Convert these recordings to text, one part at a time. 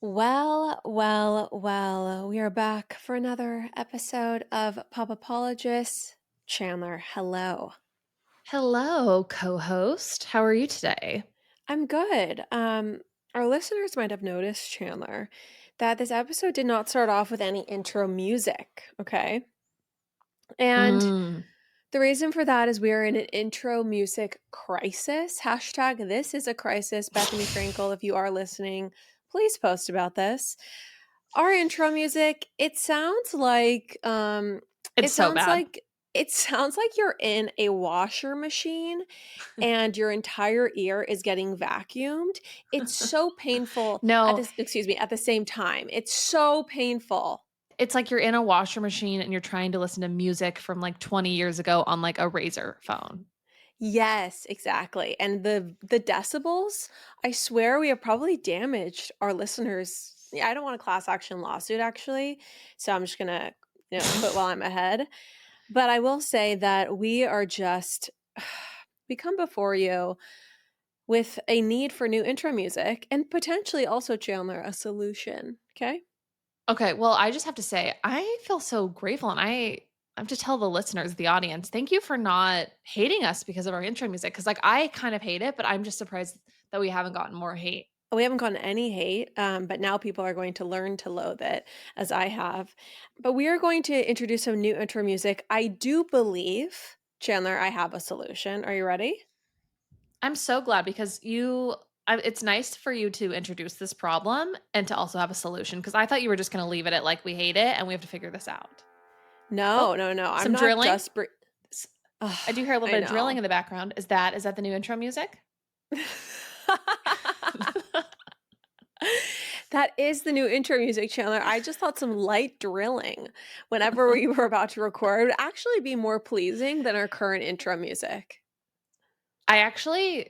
Well, we are back for another episode of Pop Apologists. Chandler, hello. Hello, co-host. How are you today? I'm good. Our listeners might have noticed, Chandler, that this episode did not start off with any intro music, okay? And Mm. the reason for that is we are in an intro music crisis. Hashtag this is a crisis. Bethany Frankel, if you are listening, please post about this. Our intro music, it sounds like It's it so sounds bad. like it sounds like you're in a washer machine and your entire ear is getting vacuumed. It's so painful at No, this excuse me, at the same time. It's so painful. it's like you're in a washer machine and you're trying to listen to music from like 20 years ago on like a Razor phone. Yes, exactly. And the decibels, I swear we have probably damaged our listeners. Yeah, I don't want a class action lawsuit actually, so I'm just gonna, quit while I'm ahead. But I will say that we are just we come before you with a need for new intro music and potentially also, Chandler, a solution. Okay? Okay, well, I just have to say, I feel so grateful and I have to tell the listeners, the audience, thank you for not hating us because of our intro music. Cause like I kind of hate it, but I'm just surprised that we haven't gotten more hate. We haven't gotten any hate, but now people are going to learn to loathe it, as I have. But we are going to introduce some new intro music. I do believe, Chandler, I have a solution. Are you ready? I'm so glad because it's nice for you to introduce this problem and to also have a solution because I thought you were just going to leave it at like we hate it and we have to figure this out. Oh, No, no, no. I'm some not drilling. just. Ugh, I do hear a little I bit of drilling know. in the background. Is that the new intro music? That is the new intro music, Chandler. I just thought some light drilling whenever we were about to record would actually be more pleasing than our current intro music. I actually,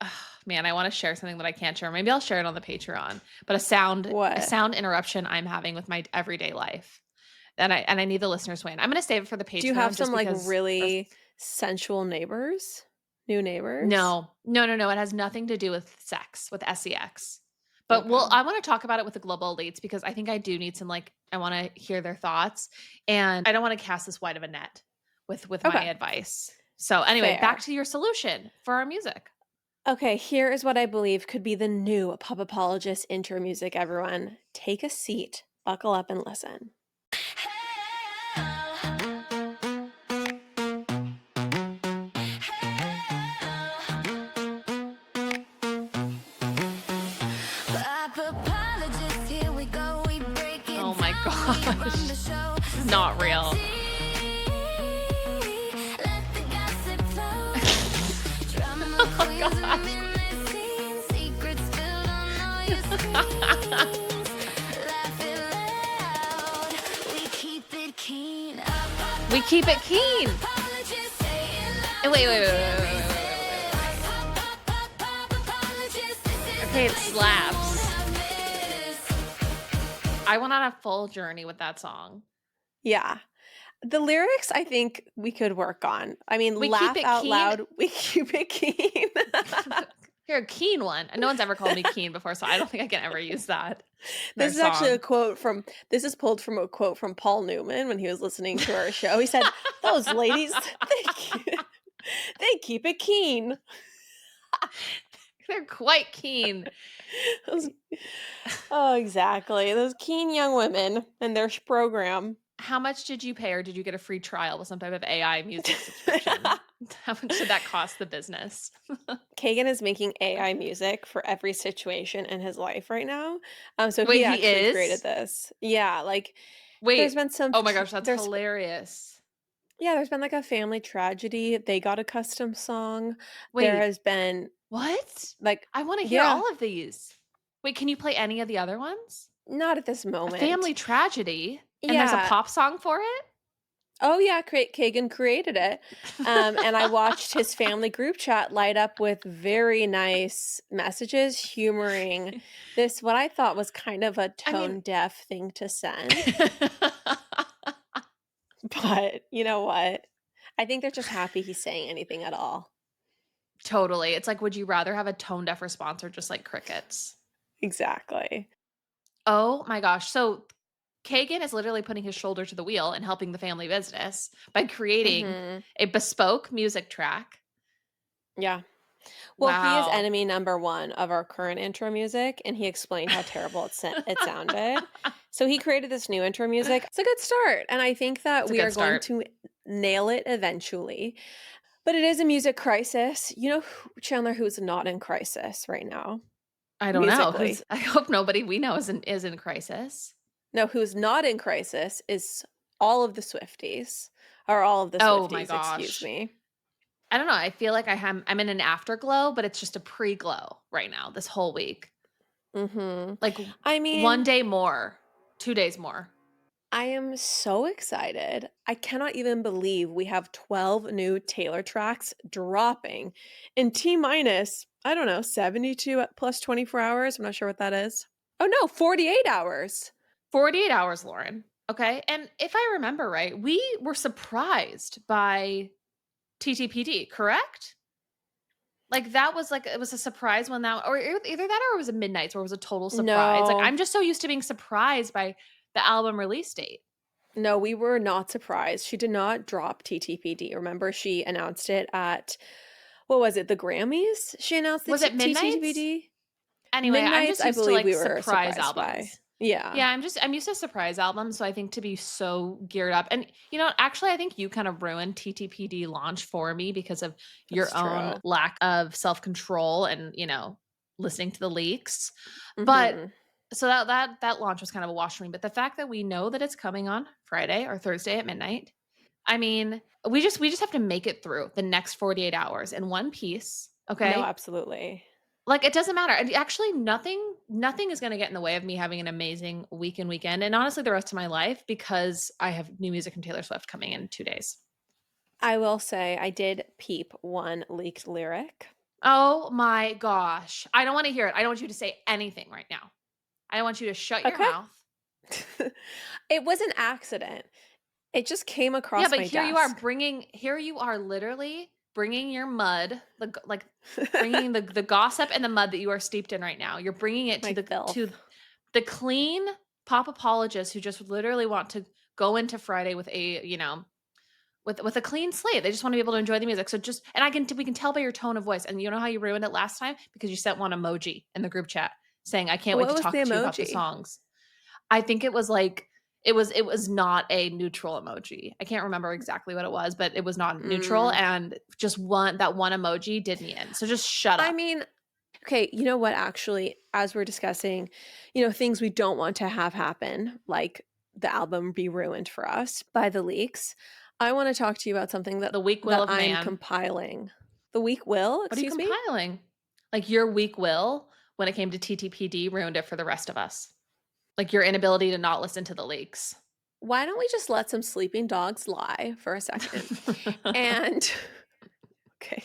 ugh, man, I want to share something that I can't share. Maybe I'll share it on the Patreon. But a What? sound interruption I'm having with my everyday life, and I need the listeners to win. I'm going to save it for the Do you have Patreon some just like because. really sensual neighbors? New neighbors? No. No, no, no, it has nothing to do with sex, with sex. But Okay. I wanna talk about it with the global elites because I think I do need some, like I wanna hear their thoughts, and I don't wanna cast this wide of a net with my Okay. advice. So, anyway, back Fair. to your solution for our music. Okay, here is what I believe could be the new Pop Apologist intro music, everyone. Take a seat, buckle up, and listen. Oh my gosh. This is not real. Oh gosh. We keep it keen. Wait. Okay, it slaps. I went on a full journey with that song. Yeah. The lyrics, I think we could work on. I mean, We keep laugh it out keen. loud. We keep it keen. You're a keen one. And no one's ever called me keen before, so I don't think I can ever use that in our This is actually a song. quote from this is pulled from a quote from Paul Newman when he was listening to our show. He said, "Those ladies, they keep it keen." They're quite keen. Those, oh, exactly. Those keen young women and their program. How much did you pay, or did you get a free trial with some type of AI music subscription? How much did that cost the business? Kagan is making AI music for every situation in his life right now. So he Wait, he actually created is? this. Yeah, like there's Wait. been some Oh my gosh, that's there's hilarious. yeah, there's been like a family tragedy. They got a custom song. There Wait, has been what? like I wanna hear yeah, all of these. Wait, can you play any of the other ones? not at this A moment. family tragedy, and there's a Yeah. pop song for it? Oh yeah, Kagan created it. And I watched his family group chat light up with very nice messages humoring this what I thought was kind of a I mean tone deaf thing to send. But you know what? I think they're just happy he's saying anything at all. Totally. It's like, would you rather have a tone deaf response or just like crickets? Exactly. Oh my gosh. So Kagan is literally putting his shoulder to the wheel and helping the family business by creating Mhm. a bespoke music track. Yeah. Well, he is Wow. enemy number 1 of our current intro music, and he explained how terrible it sounded. So he created this new intro music. It's a good start, and I think that It's a we good are going start. to nail it eventually. But it is a music crisis. You know Chandler, who's not in crisis right now, I don't know who's musically? I hope nobody we know is in crisis. No, who's not in crisis is all of the Swifties, or all of the Oh my Swifties, excuse gosh. me. I don't know, I feel like I'm in an afterglow, but it's just a pre-glow right now this whole week. Mhm. Like, I 1 mean, day more, 2 days more. I am so excited. I cannot even believe we have 12 new Taylor tracks dropping in T minus, I don't know, 72 plus 24 hours. I'm not sure what that is. Oh no, 48 hours. 48 hours, Lauren, okay? And if I remember right, we were surprised by TTPD, correct? Like, that was, like it was a surprise when that or either that or it was a Midnights where it was a total surprise. Like, No, I'm just so used to being surprised by the album release date. no, we were not surprised. She did not drop TTPD. Remember, she announced it at, what was it, the Grammys? She announced the Was it Midnights? TTPD? Anyway, I'm Midnights, just I used to, believe like, we were surprise surprised by. albums. Yeah, Yeah, I'm used to surprise albums, so I think to be so geared up and, actually, I think you kind of ruined TTPD launch for me because of that's your own true. lack of self-control and, listening to the leaks. But Mhm. so that launch was kind of a wash for me, but the fact that we know that it's coming on Friday or Thursday at midnight, I mean, we just have to make it through the next 48 hours in one piece, No, okay? absolutely. Like, it doesn't matter, and actually nothing is gonna get in the way of me having an amazing week and weekend, and honestly, the rest of my life because I have new music from Taylor Swift coming in 2 days. I will say I did peep one leaked lyric. Oh my gosh. I don't wanna hear it. I don't want you to say anything right now. I want you to shut your Okay. mouth. It was an accident. It just came Yeah, across but my desk. here you are literally bringing your mud, bringing the gossip and the mud that you are steeped in right now. You're bringing it My to filth. the clean pop apologists who just literally want to go into Friday with with a clean slate. They just want to be able to enjoy the music. So just and we can tell by your tone of voice. And you know how you ruined it last time because you sent one emoji in the group chat saying, "I can't wait What to was the talk to you about the emoji? songs." I think it was like it was not a neutral emoji. I can't remember exactly what it was, but it was not neutral Mm. and just one emoji did me in. So just shut I up. mean, okay, you know what, actually, as we're discussing, things we don't want to have happen, like the album be ruined for us by the leaks, I want to talk to you about something that The weak will that of I'm man. compiling. The weak will, What are you excuse me? compiling? Like your weak will when it came to TTPD ruined it for the rest of us. Like your inability to not listen to the leaks. Why don't we just let some sleeping dogs lie for a second? And okay.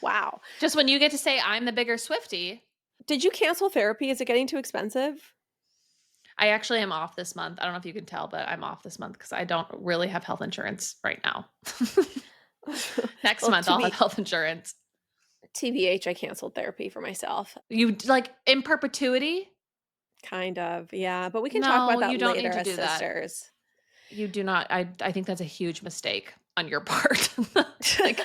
Wow. Just when you get to say I'm the bigger Swiftie, Did you cancel therapy? Is it getting too expensive? I actually am off this month. I don't know if you can tell, but I'm off this month because I don't really have health insurance right now. Next Well, month I'll have health insurance. TBH, I canceled therapy for myself. Like in perpetuity? Kind of, yeah, but we can talk about No, that you don't later need to as do that. sisters. You do not I think that's a huge mistake on your part. Like,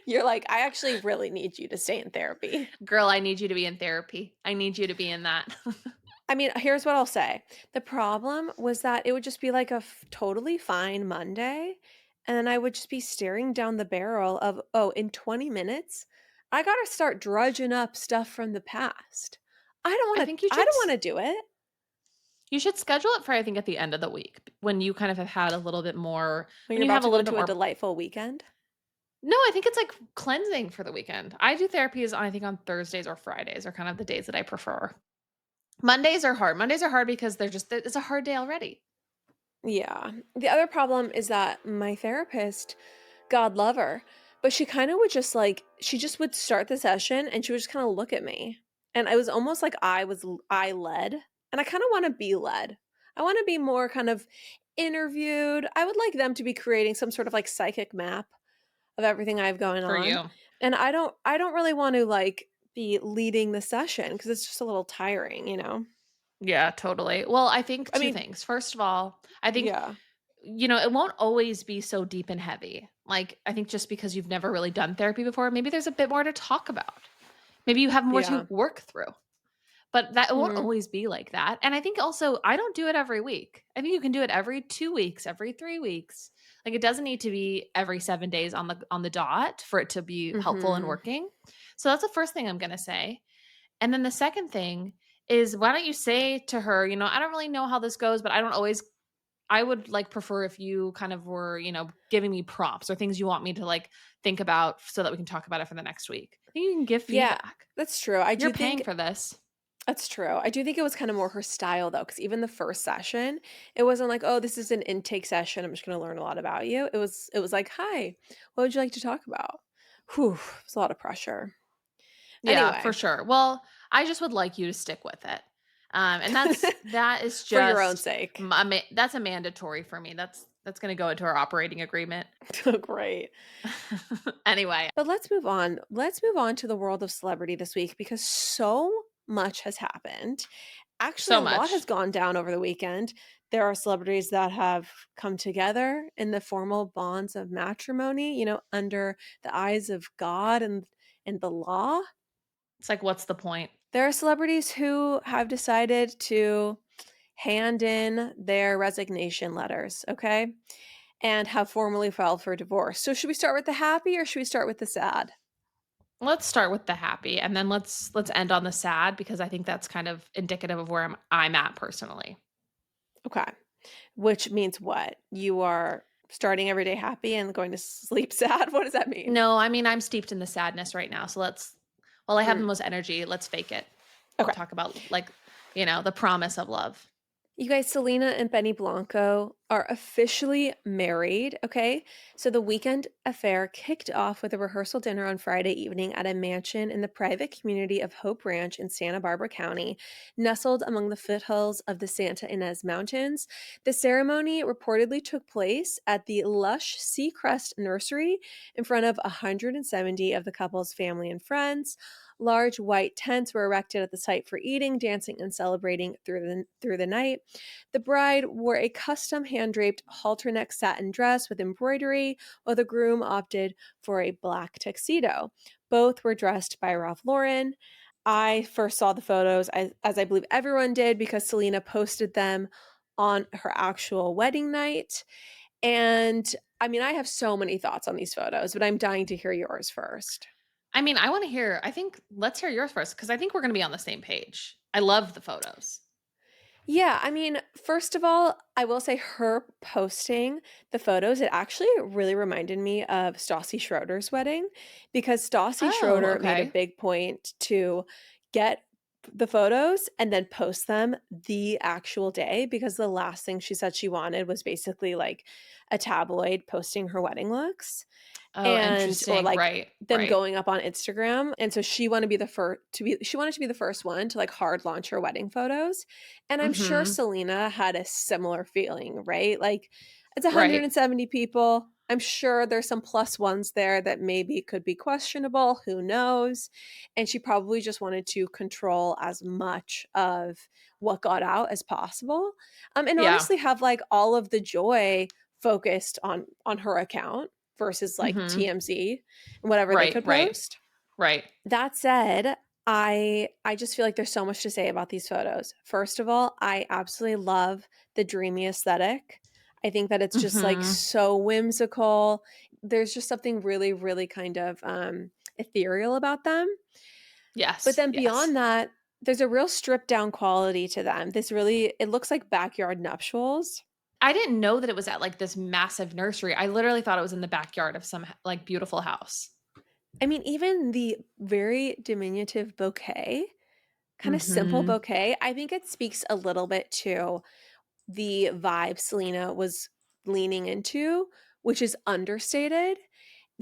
You're like, "I actually really need you to stay in therapy." girl, I need you to be in therapy. I need you to be in that. I mean, here's what I'll say. The problem was that it would just be like a totally fine Monday, and then I would just be staring down the barrel of, "Oh, in 20 minutes, I gotta start drudging up stuff from the past." I think I don't wanna do it. you should schedule it for I think at the end of the week when you kind of have had a little bit more When when you're you about have a to go little bit into a more. delightful weekend. No, I think it's like cleansing for the weekend. I do therapies I think on Thursdays or Fridays are kind of the days that I prefer. Mondays are hard. Mondays are hard because it's a hard day already. Yeah. The other problem is that my therapist, God love her, but she kinda would just, like she just would start the session, and she would just kinda look at me, and it was almost like I led, and I kinda wanna be led. I wanna be more kind of interviewed. I would like them to be creating some sort of, like, psychic map of everything I have going For on, you. and I don't really want to, like, be leading the session because it's just a little tiring, you know? Yeah, totally. Well, I think I 2 mean, things. First of all, I think, yeah, it won't always be so deep and heavy. Like, I think just because you've never really done therapy before, maybe there's a bit more to talk about. Maybe you have more yeah. to work through. But that it won't Mhm, always be like that, and I think also I don't do it every week. I think you can do it every 2 weeks, every 3 weeks. Like, it doesn't need to be every 7 days on the dot for it to be helpful and mhm. working. So that's the first thing I'm gonna say, and then the second thing is, why don't you say to her, "I don't really know how this goes, but I would, like, prefer if you kind of were, giving me prompts or things you want me to, like, think about so that we can talk about it for the next week." I think you can give Yeah, feedback. that's true. I You're do paying think for this. that's true. I do think it was kinda more her style, though, because even the first session, it wasn't like, "Oh, this is an intake session, I'm just gonna learn a lot about you." It was like, "Hi, what would you like to talk about?" Whew, it's a lot of pressure. Yeah, for Anyway, sure. Well, I just would like you to stick with it. And that is for your own just sake. that's a mandatory for me. That's going to go into our operating agreement. Oh, great. Anyway, But let's move on. Let's move on to the world of celebrity this week because so much has happened. Actually, so a lot much. has gone down over the weekend. There are celebrities that have come together in the formal bonds of matrimony, under the eyes of God and the law. It's like, what's the point? There are celebrities who have decided to hand in their resignation letters, okay? And have formally filed for divorce. So should we start with the happy or should we start with the sad? Let's start with the happy, and then let's end on the sad because I think that's kind of indicative of where I'm at personally. Okay. Which means what? You are starting every day happy and going to sleep sad? What does that mean? No, I mean I'm steeped in the sadness right now. So while I have the Mm, most energy, let's fake it. okay. Talk about like, the promise of love. You guys, Selena and Benny Blanco are officially married, okay? So the weekend affair kicked off with a rehearsal dinner on Friday evening at a mansion in the private community of Hope Ranch in Santa Barbara County, nestled among the foothills of the Santa Ynez Mountains. The ceremony reportedly took place at the lush Seacrest Nursery in front of 170 of the couple's family and friends. Large white tents were erected at the site for eating, dancing, and celebrating through the night. The bride wore a custom hand-draped halter-neck satin dress with embroidery, while the groom opted for a black tuxedo. Both were dressed by Ralph Lauren. I first saw the photos, as I believe everyone did, because Selena posted them on her actual wedding night. And I mean, I have so many thoughts on these photos, but I'm dying to hear yours first. I mean, I think let's hear yours first because I think we're gonna be on the same page. I love the photos. Yeah, I mean, first of all, I will say her posting the photos, it actually really reminded me of Stassi Schroeder's wedding because Stassi Oh, Schroeder made a okay. big point to get the photos and then post them the actual day because the last thing she said she wanted was basically like a tabloid posting her wedding looks Oh, and or interesting. like Right, them right. going up on Instagram, and so she wanted to be the first to be she wanted to be the first one to, like, hard launch her wedding photos, and I'm sure Mhm. Selena had a similar feeling, right? Like, it's Right. 170 people. I'm sure there's some plus ones there that maybe could be questionable, who knows? And she probably just wanted to control as much of what got out as possible, and Yeah. honestly have, like, all of the joy focused on her account versus like Mhm. TMZ and whatever they Right, could right, post. right. That said, I just feel like there's so much to say about these photos. First of all, I absolutely love the dreamy aesthetic. I think that it's just like Mhm. so whimsical. There's just something really, really kind of ethereal about them. But Yes, then yes. beyond that, there's a real stripped down quality to them. It looks like backyard nuptials. I didn't know that it was at, like, this massive nursery. I literally thought it was in the backyard of some, like, beautiful house. I mean, even the very diminutive bouquet, kind of simple Mhm. bouquet, I think it speaks a little bit to the vibe Selena was leaning into, which is understated,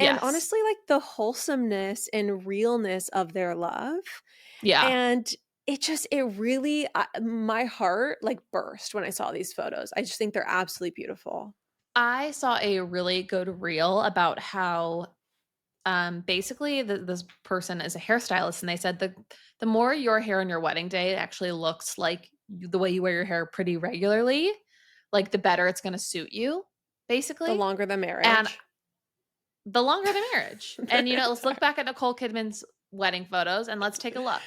and Yes. honestly, like, the wholesomeness and realness of their love, Yeah. and it really my heart, like, burst when I saw these photos. I just think they're absolutely beautiful. I saw a really good reel about how, basically, this person is a hairstylist, and they said the more your hair on your wedding day actually looks like the way you wear your hair pretty regularly, like, the better it's gonna suit you, The basically, longer the and marriage. the longer the marriage. And, let's Sorry. look back at Nicole Kidman's wedding photos and let's take a look,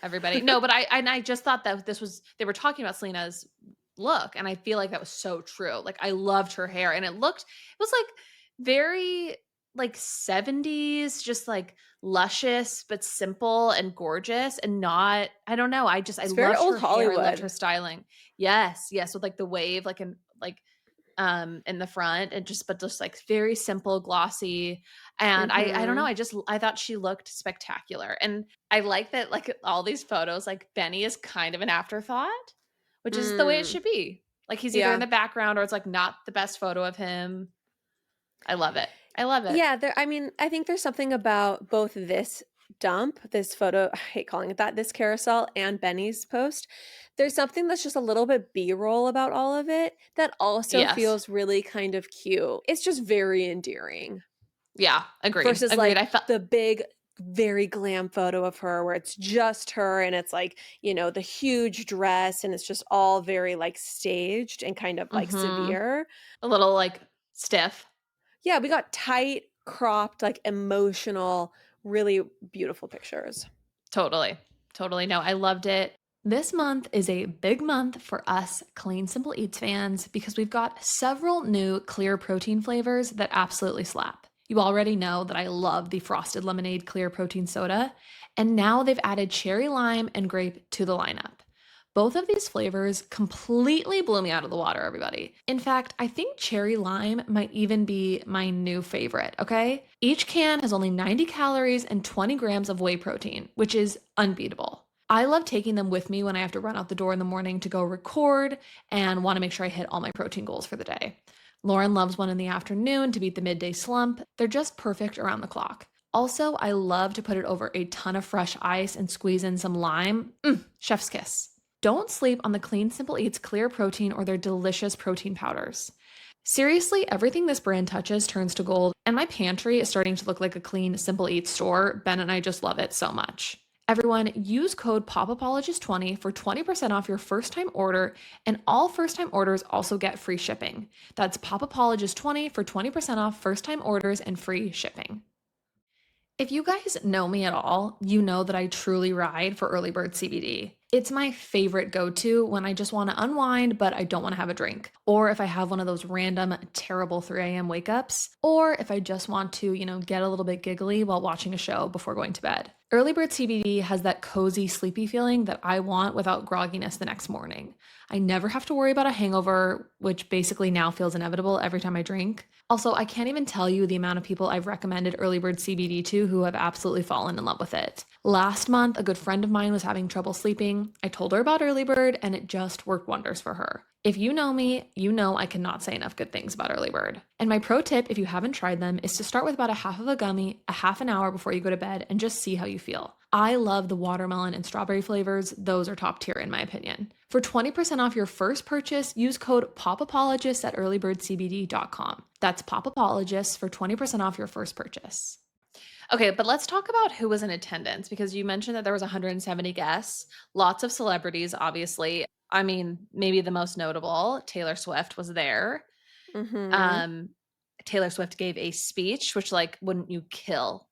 everybody. No, but I just thought that this was they were talking about Selena's look, and I feel like that was so true. Like, I loved her hair, and it was, like, very, like, 70s, just, like, luscious, but simple and gorgeous and not I don't know, I It's very loved old her hair, I loved Hollywood. her styling. Yes, yes, with, like, the wave, in the front and just like very simple, glossy. And I don't know, Mhm. I thought she looked spectacular. And I like that like all these photos, like Benny is kind of an afterthought, which is the way it Mm. should be. Like he's either in Yeah. the background or it's like not the best photo of him. I love it. I love it. Yeah, I mean, I think there's something about both this dump, this photo, I hate calling it that, this carousel and Benny's post. There's something that's just a little bit B-roll about all of it that also Yes. feels really kind of cute. It's just very endearing Yeah. Agreed. versus Agreed. like I felt the big very glam photo of her where it's just her and it's like, the huge dress and it's just all very like staged and kind of like mhm, severe. a little like stiff. Yeah, we got tight, cropped, like, emotional, really beautiful pictures. Totally. Totally. No, I loved it. This month is a big month for us Clean Simple Eats fans because we've got several new clear protein flavors that absolutely slap. You already know that I love the Frosted Lemonade Clear Protein Soda, and now they've added cherry lime and grape to the lineup. Both of these flavors completely blew me out of the water, everybody. In fact, I think cherry lime might even be my new favorite, okay? Each can has only 90 calories and 20 grams of whey protein, which is unbeatable. I love taking them with me when I have to run out the door in the morning to go record and want to make sure I hit all my protein goals for the day. Lauren loves one in the afternoon to beat the midday slump. They're just perfect around the clock. Also, I love to put it over a ton of fresh ice and squeeze in some lime. Chef's kiss. Don't sleep on the Clean Simple Eats clear protein or their delicious protein powders. Seriously, everything this brand touches turns to gold, and my pantry is starting to look like a Clean Simple Eats store. Ben and I just love it so much. Everyone, use code POPAPOLOGIES20 for 20% off your first time order, and all first time orders also get free shipping. That's POPAPOLOGIES20 for 20% off first time orders and free shipping. If you guys know me at all, you know that I truly ride for Early Bird CBD. It's my favorite go-to when I just want to unwind, but I don't want to have a drink. Or if I have one of those random, terrible 3 a.m. wake ups. Or if I just want to, get a little bit giggly while watching a show before going to bed. Early Bird CBD has that cozy, sleepy feeling that I want without grogginess the next morning. I never have to worry about a hangover, which basically now feels inevitable every time I drink. Also, I can't even tell you the amount of people I've recommended Early Bird CBD to who have absolutely fallen in love with it. Last month, a good friend of mine was having trouble sleeping. I told her about Early Bird, and it just worked wonders for her. If you know me, you know I cannot say enough good things about Early Bird. And my pro tip, if you haven't tried them, is to start with about a half of a gummy, a half an hour before you go to bed, and just see how you feel. I love the watermelon and strawberry flavors. Those are top tier in my opinion. For 20% off your first purchase, use code POPAPOLOGIST at earlybirdcbd.com. That's POPAPOLOGIST for 20% off your first purchase. Okay, but let's talk about who was in attendance because you mentioned that there was 170 guests, lots of celebrities, obviously. I mean, maybe the most notable, Taylor Swift was there. Mhm. Um, Taylor Swift gave a speech, which like, wouldn't you kill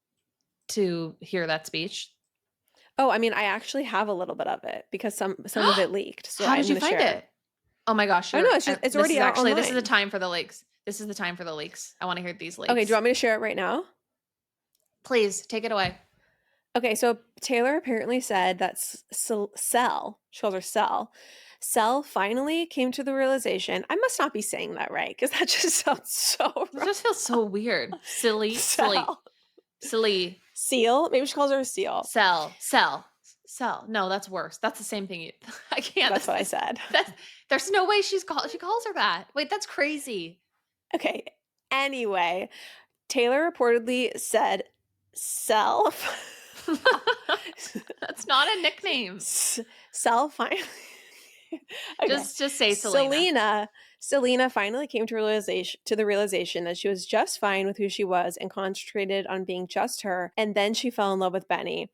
to hear that speech? Oh, I mean, I actually have a little bit of it because some of it leaked, so How I'm did you gonna find share. it? Oh my gosh, Oh, no, it's just it's this already is out actually this is the online. time for the leaks. This is the time for the leaks. I wanna hear these Okay, do you leaks. want me to share it right now? Please, take it away. Okay, so Taylor apparently said that Cell, she calls her Cell finally came to the realization I must not be saying that right because that just sounds so This wrong. just feels so weird. Silly, silly, Cell. silly. Seal? Maybe she calls her a seal. Sell. No, that's worse. That's the same thing you I can't. That's what I said. That's there's no way she calls her that. Wait, that's crazy. Okay, anyway, Taylor reportedly said self. That's not a nickname. Self finally. Okay. Just say Selena. Selena finally came to the realization that she was just fine with who she was and concentrated on being just her, and then she fell in love with Benny.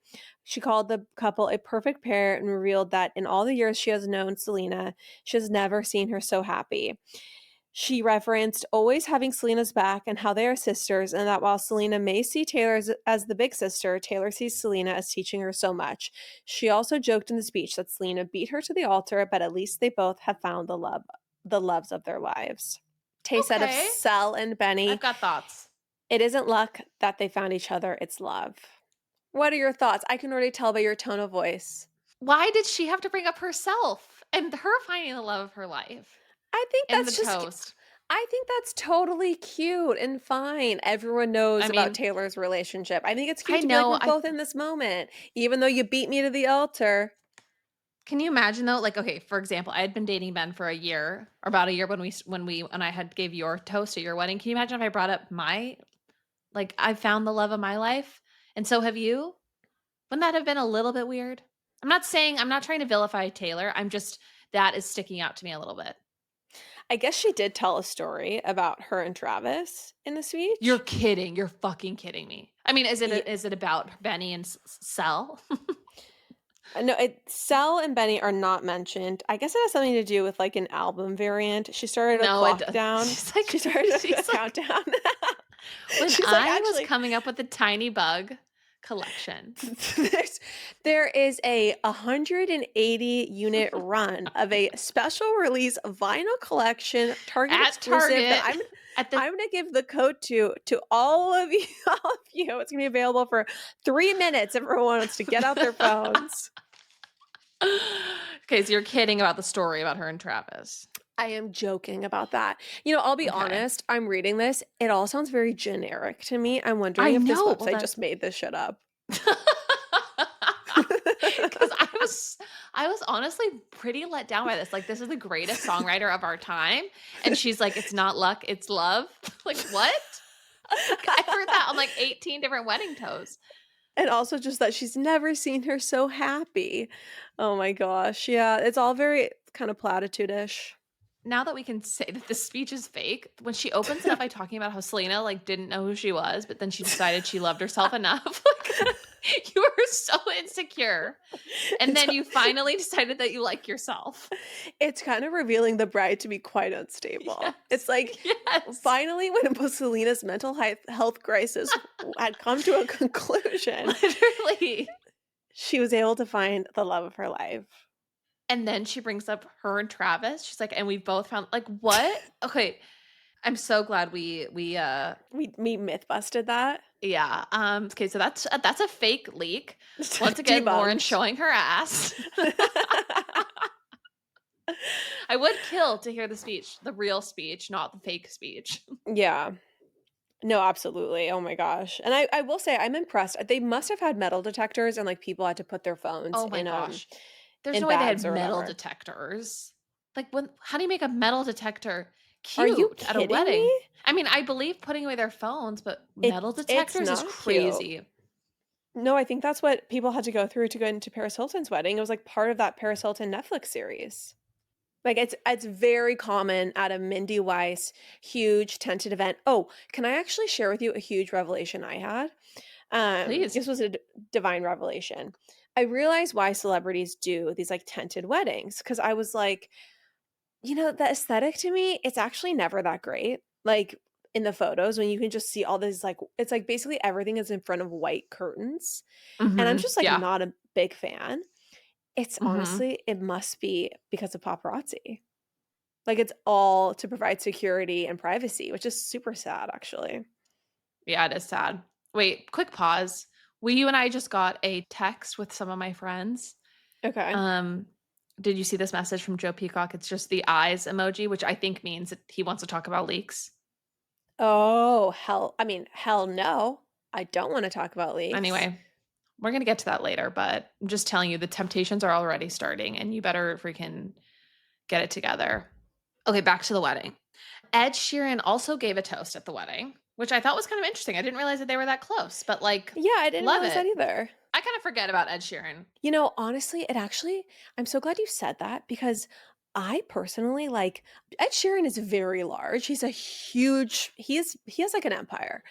She called the couple a perfect pair and revealed that in all the years she has known Selena, she has never seen her so happy. She referenced always having Selena's back and how they are sisters, and that while Selena may see Taylor as the big sister, Taylor sees Selena as teaching her so much. She also joked in the speech that Selena beat her to the altar, but at least they both have found the loves of their lives. Tay said of Okay. Sel and I've Benny, got thoughts. it isn't luck that they found each other, it's love. What are your thoughts? I can already tell by your tone of voice. Why did she have to bring up herself and her finding the love of her life I think and the that's just toast? I think that's totally cute and fine. Everyone I knows about mean, Taylor's relationship. I think it's I cute to be like, know we're I both in this moment, even though you beat me to the altar. can you imagine though? Like, okay, for example, I had been dating Ben for a year or about a year when I had gave your toast at your wedding. Can you imagine if I brought up my like I found the love of my life and so have you? Wouldn't that have been a little bit weird? I'm not trying to vilify Taylor. I'm just that is sticking out to me a little bit. I guess she did tell a story about her and Travis in the You're speech. kidding. You're fucking kidding me. I mean, Ye- is it about Benny and Sel? No, Sel and Benny are not mentioned. I guess it has something to do with like an album variant. She started a No, it clock does. down. She started a She's like, countdown. when She's like, I was actually, coming up with the tiny bug collection There's, there is a 180 unit run of a special release vinyl collection, Target at exclusive that Target at the I'm gonna give the code to all of you. All of you, it's gonna be available for 3 minutes. Everyone wants to get out their phones. Okay, so you're kidding about the story about her and Travis. I am joking about that. I'll be Okay. honest. I'm reading this. It all sounds very generic to me. I'm wondering I if this know. Well, website just that's made this shit up. because I was honestly pretty let down by this. Like, this is the greatest songwriter of our time, and she's like, "It's not luck, it's love." Like, what? Like, I've heard that on like 18 different wedding toasts. And also just that she's never seen her so happy. Oh my gosh. Yeah, it's all very kind of platitude-ish. Now that we can say that the speech is fake, when she opens it up by talking about how Selena like didn't know who she was, but then she decided she loved herself enough. Like, you were so insecure. And It's then you finally decided that you like yourself. it's kind of revealing the bride to be quite unstable. It's Yes. like Yes. finally when Selena's mental health crisis had come to a conclusion, Literally. she was able to find the love of her life. And then she brings up her and Travis. She's like, and we both found like what? Okay. I'm so glad we We myth busted that. yeah. Okay, so that's a fake leak. Once again, Lauren Debunked. showing her ass. I would kill to hear the speech, the real speech, not the fake speech. Yeah. No, absolutely. Oh my gosh. And I will say I'm impressed. They must have had metal detectors and like people had to put their phones Oh my gosh. There's in no way they had bags or metal whatever. detectors. Like when how do you make a metal detector Are you cute at a kidding wedding? me? I mean, I believe putting away their phones, but metal It's detectors is not cute. crazy. No, I think that's what people had to go through to go into Paris Hilton's wedding. It was like part of that Paris Hilton Netflix series. Like it's very common at a Mindy Weiss huge tented event. Oh, can I actually share with you a huge revelation I had? Please. This was a divine revelation. I realized why celebrities do these like tented weddings because I was like, the aesthetic to me, it's actually never that great. Like in the photos when you can just see all this like it's like basically everything is in front of white curtains. And I'm Mhm. just like Yeah. not a big fan. It's Mhm. honestly, it must be because of paparazzi. Like it's all to provide security and privacy, which is super sad actually. Yeah, it is sad. Wait, quick pause. You and I just got a text with some of my friends. Okay. Um, did you see this message from Joe Peacock? It's just the eyes emoji, which I think means that he wants to talk about leaks. Oh, hell. I mean, hell no. I don't want to talk about leaks. Anyway, we're gonna get to that later, but I'm just telling you the temptations are already starting and you better freaking get it together. Okay, back to the wedding. Ed Sheeran also gave a toast at the wedding, which I thought was kind of interesting. I didn't realize that they were that close, but like, Yeah, I didn't love realize that it. either. I kind of forget about Ed Sheeran. Honestly, I'm so glad you said that because I personally like Ed Sheeran is very large. He has like an empire.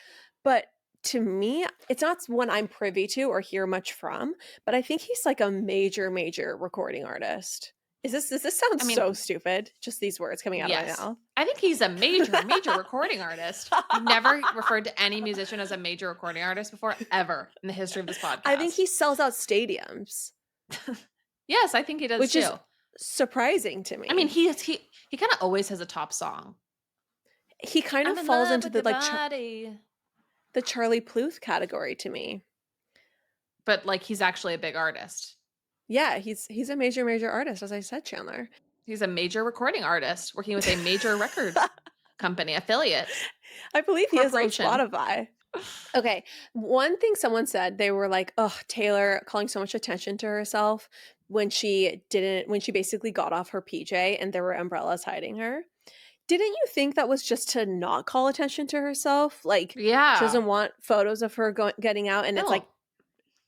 But to me, it's not one I'm privy to or hear much from, but I think he's like a major, major recording artist. Does this sound I so mean, stupid? Just these words coming out of my yes. mouth. I think he's a major, major recording artist. You've never referred to any musician as a major recording artist before, ever in the history of this I think podcast. he sells out stadiums, Yes, I think he does which is too. surprising to I mean, me. he kinda always has a top song. He kind of "I'm in falls love into with the your like body." the Charlie Pluth category to me. But, like, he's actually a big artist. Yeah, he's a major, major artist, as I said, Chandler. He's a major recording artist working with a major record company, affiliate, I believe he is on corporation. Spotify. Okay, one thing someone said, they were like, "Oh, Taylor calling so much attention to herself when she basically got off her PJ and there were umbrellas hiding her." Didn't you think that was just to not call attention to herself? Like, she Yeah. doesn't want photos of her getting out, and it's like No.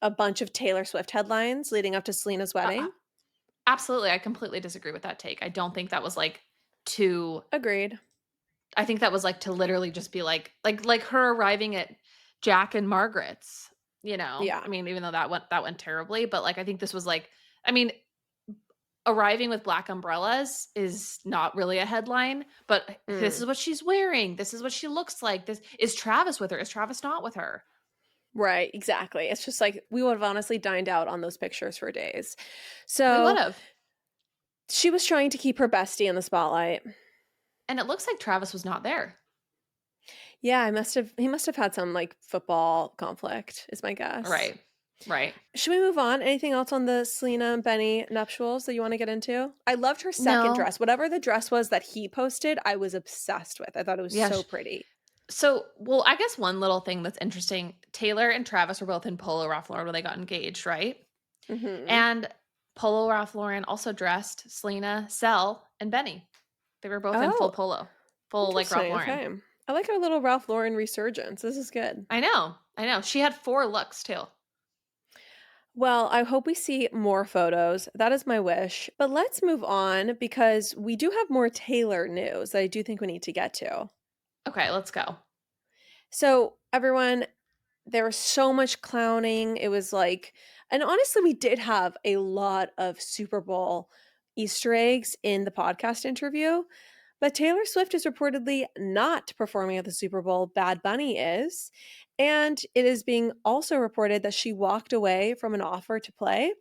a bunch of Taylor Swift headlines leading up to Selena's Uh, wedding? absolutely, I completely disagree with that take. I don't think that was, like, to Agreed. I think that was, like, to literally just be like her arriving at Jack and Margaret's, you know? Yeah. I mean, even though that went terribly, but, like, I think this was, like I mean, arriving with black umbrellas is not really a headline, but this Mm. is what she's wearing, this is what she looks like, this is Travis with her? Is Travis not with her? Right, exactly. It's just like we would have honestly dined out on those pictures for days. We So, would've. she was trying to keep her bestie in the spotlight. And it looks like Travis was not there. Yeah, he must have had some, like, football conflict, is my guess. Right. Right. Should we move on? Anything else on the Selena and Benny nuptials that you wanna get into? I loved her second No. dress. Whatever the dress was that he posted, I was obsessed with. I thought it was Yeah, so pretty. well, I guess one little thing that's interesting, Taylor and Travis were both in Polo Ralph Lauren when they got engaged, right? Mhm. And Polo Ralph Lauren also dressed Selena, Sel, and Benny. They were both in full Oh, polo, full, like, Ralph interesting, Lauren. okay. I like our little Ralph Lauren resurgence. This is good. I know, I know. She had 4 looks too. Well, I hope we see more photos. That is my wish. But let's move on because we do have more Taylor news that I do think we need to get to. Okay, let's go. So, everyone, there was so much clowning. It was like, and honestly, we did have a lot of Super Bowl Easter eggs in the podcast interview. But Taylor Swift is reportedly not performing at the Super Bowl. Bad Bunny is. And it is being also reported that she walked away from an offer to play.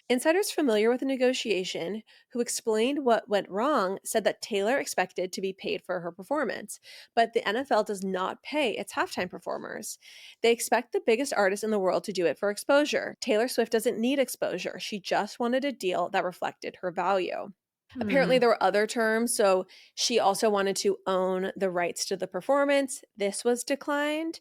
Insiders familiar with the negotiation, who explained what went wrong, said that Taylor expected to be paid for her performance, but the NFL does not pay its halftime performers. They expect the biggest artist in the world to do it for exposure. Taylor Swift doesn't need exposure. She just wanted a deal that reflected her value. Apparently, Hmm. there were other terms. So she also wanted to own the rights to the performance. This was declined.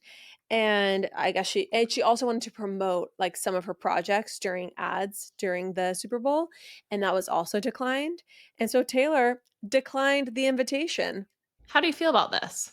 And I guess she also wanted to promote like some of her projects during ads during the Super Bowl, and that was also declined. And so Taylor declined the invitation. How do you feel about this?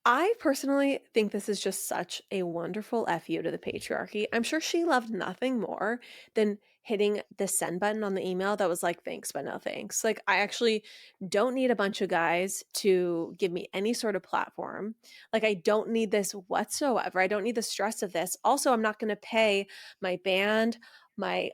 I personally think this is just such a wonderful FU to the patriarchy. I'm sure she loved nothing more than hitting the send button on the email that was like, thanks, but no thanks. Like, I actually don't need a bunch of guys to give me any sort of platform. Like, I don't need this whatsoever. I don't need the stress of this. Also, I'm not going to pay my band,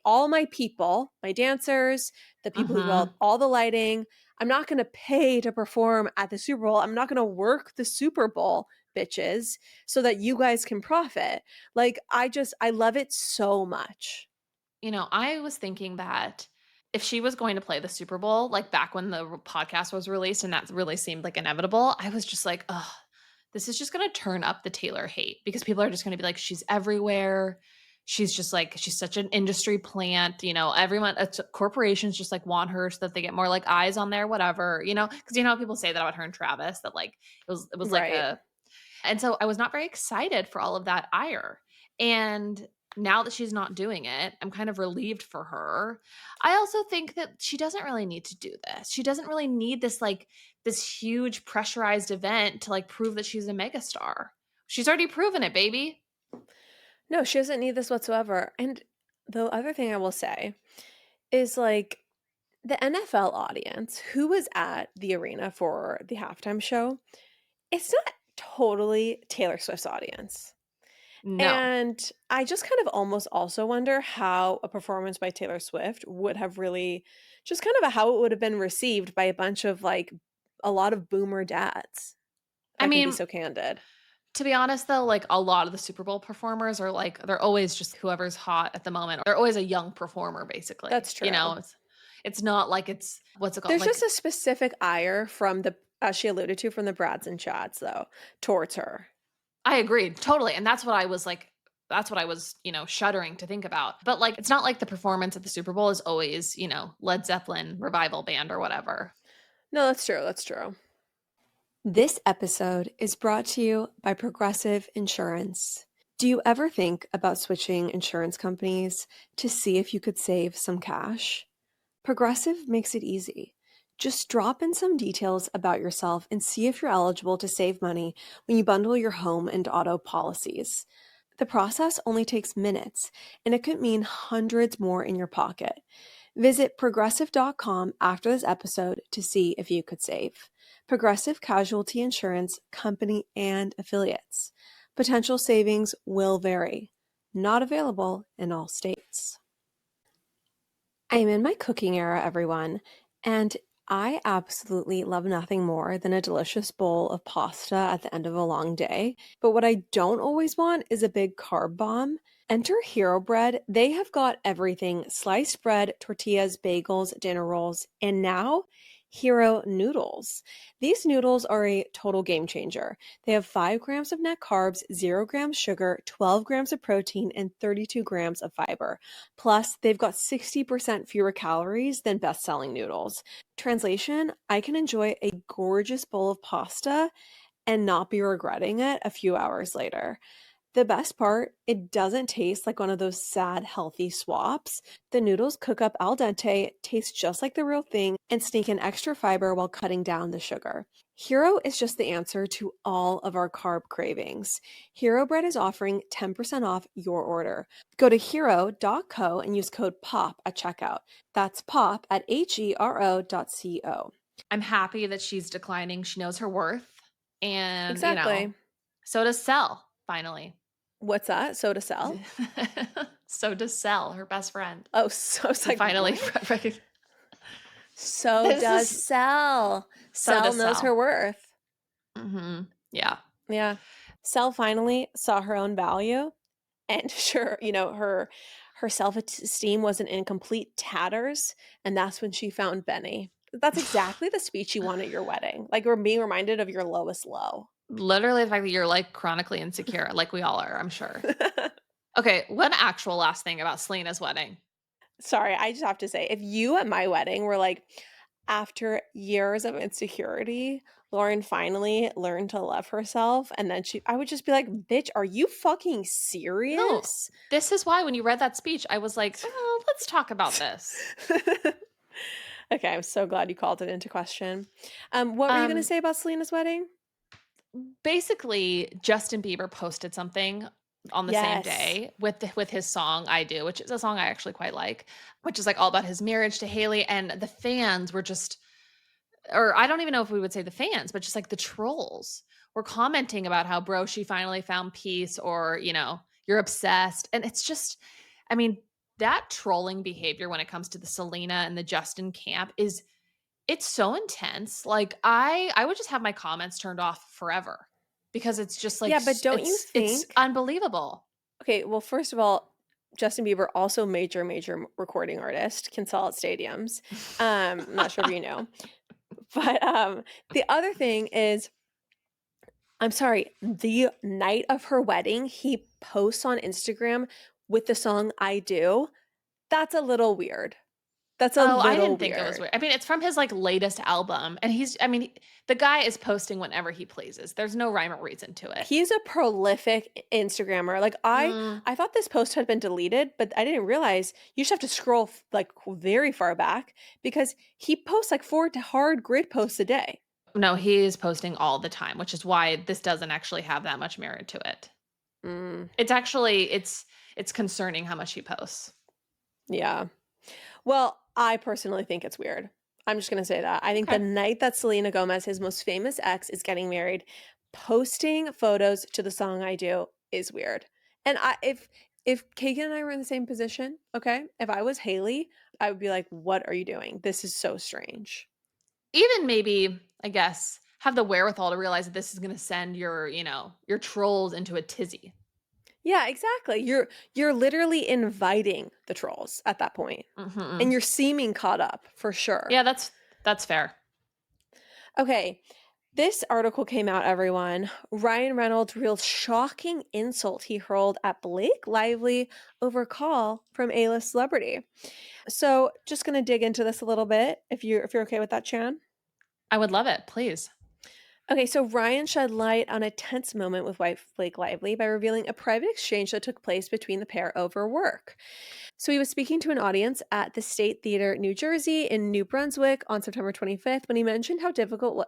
all my people, my dancers, the people who do Mhm. all the lighting. I'm not going to pay to perform at the Super Bowl. I'm not going to work the Super Bowl, bitches, so that you guys can profit. Like, I love it so much. I was thinking that if she was going to play the Super Bowl, like, back when the podcast was released and that really seemed, like, inevitable, I was just like, "Ugh, this is just gonna turn up the Taylor hate," because people are just gonna be like, "She's everywhere. She's just, like she's such an industry plant," everyone corporations just, like, want her so that they get more, like, eyes on there, whatever, because how people say that about her and Travis, that, like, it was like Right. a and so I was not very excited for all of that ire. And now that she's not doing it, I'm kind of relieved for her. I also think that she doesn't really need to do this. She doesn't really need this huge pressurized event to like prove that she's a megastar. She's already proven it, baby. No, she doesn't need this whatsoever. And the other thing I will say is like the NFL audience who was at the arena for the halftime show, it's not totally Taylor Swift's audience. No. And I just kind of almost also wonder how a performance by Taylor Swift would have really just kind of how it would have been received by a bunch of, like, a lot of boomer dads, if I I can be mean, so candid. to be honest though, like a lot of the Super Bowl performers are like they're always just whoever's hot at the moment. They're always a young performer basically. That's You know, true. it's not like it's what's it called? There's just Like a specific ire from the as she alluded to, from the Brads and Chads, though, towards her. I agreed, totally, and that's what I was like that's what I was, shuddering to think about. But, like, it's not like the performance at the Super Bowl is always, Led Zeppelin revival band or whatever. No, that's true, that's true. This episode is brought to you by Progressive Insurance. Do you ever think about switching insurance companies to see if you could save some cash? Progressive makes it easy. Just drop in some details about yourself and see if you're eligible to save money when you bundle your home and auto policies. The process only takes minutes, and it could mean hundreds more in your pocket. Visit progressive.com after this episode to see if you could save. Progressive Casualty Insurance Company and Affiliates. Potential savings will vary. Not available in all states. I am in my cooking era, everyone, and I absolutely love nothing more than a delicious bowl of pasta at the end of a long day. But what I don't always want is a big carb bomb. Enter Hero Bread. They have got everything: sliced bread, tortillas, bagels, dinner rolls, and now Hero Noodles. These noodles are a total game changer. They have 5 grams of net carbs, 0 grams sugar, 12 grams of protein, and 32 grams of fiber. Plus, they've got 60% fewer calories than best-selling noodles. Translation: I can enjoy a gorgeous bowl of pasta and not be regretting it a few hours later. The best part, it doesn't taste like one of those sad, healthy swaps. The noodles cook up al dente, taste just like the real thing, and sneak in extra fiber while cutting down the sugar. Hero is just the answer to all of our carb cravings. Hero Bread is offering 10% off your order. Go to hero.co and use code POP at checkout. That's POP at HERO.co. I'm happy that she's declining. She knows her worth, and, Exactly. so does Sel, finally. What's that? So to sell? So does Sel, her best friend. Oh, so it's She like, finally what? recog So This does is Sel. so Sel does knows her Sel. worth. Mhm. Yeah. Yeah. Sel finally saw her own value, and sure, her self-esteem wasn't in complete tatters, and that's when she found Benny. That's exactly the speech you want at your wedding. Like, we're being reminded of your lowest low. Literally the fact that you're, like, chronically insecure, like we all are, I'm sure. Okay, one actual last thing about Selena's wedding. Sorry, I just have to say, if you at my wedding were like, after years of insecurity, Lauren finally learned to love herself, and then I would just be like, "Bitch, are you fucking No, serious?" this is why when you read that speech, I was like, "Oh, let's talk about this." Okay, I'm so glad you called it into question. What were you gonna Um, say about Selena's wedding? Basically, Justin Bieber posted something on the same Yes. day with his song "I Do," which is a song I actually quite like, which is, like, all about his marriage to Haley, and the fans were just or I don't even know if we would say the fans, but just, like, the trolls were commenting about how, "Bro, she finally found peace," or, "You're obsessed," and it's just I mean, that trolling behavior when it comes to the Selena and the Justin camp is it's so intense. Like, I would just have my comments turned off forever because it's just, like, Yeah, but don't you it's think unbelievable. okay, well, first of all, Justin Bieber, also major recording artist, can sell at stadiums. I'm not sure if you know. But, the other thing is, I'm sorry, the night of her wedding, he posts on Instagram with the song "I Do." That's a little weird. That's a Oh, I little didn't think it was weird. weird. I mean, it's from his, like, latest album, and the guy is posting whenever he pleases. There's no rhyme or reason to it. He's a prolific Instagrammer. Like, I Mm, I thought this post had been deleted, but I didn't realize you just have to scroll like very far back because he posts like 4 hard grid posts a day. no, he is posting all the time, which is why this doesn't actually have that much merit to it. Mm, It's actually it's concerning how much he posts. yeah. Well, I personally think it's weird. I'm just gonna say that. I think the Okay. night that Selena Gomez, his most famous ex, is getting married, posting photos to the song "I Do" is weird. And if Kagan and I were in the same position, okay, if I was Haley, I would be like, "What are you doing? This is so strange." Even maybe, I guess, have the wherewithal to realize that this is gonna send your trolls into a tizzy. Yeah, exactly. You're literally inviting the trolls at that point, and Mhm. you're seeming caught up for sure. Yeah, that's fair. Okay, this article came out, everyone. Ryan Reynolds' real shocking insult he hurled at Blake Lively over call from A-list celebrity. So, just gonna dig into this a little bit, if you're okay with that, Chan. I would love it, please. Okay, so Ryan shed light on a tense moment with wife Blake Lively by revealing a private exchange that took place between the pair over work. So he was speaking to an audience at the State Theater, New Jersey, in New Brunswick on September 25th when he mentioned how difficult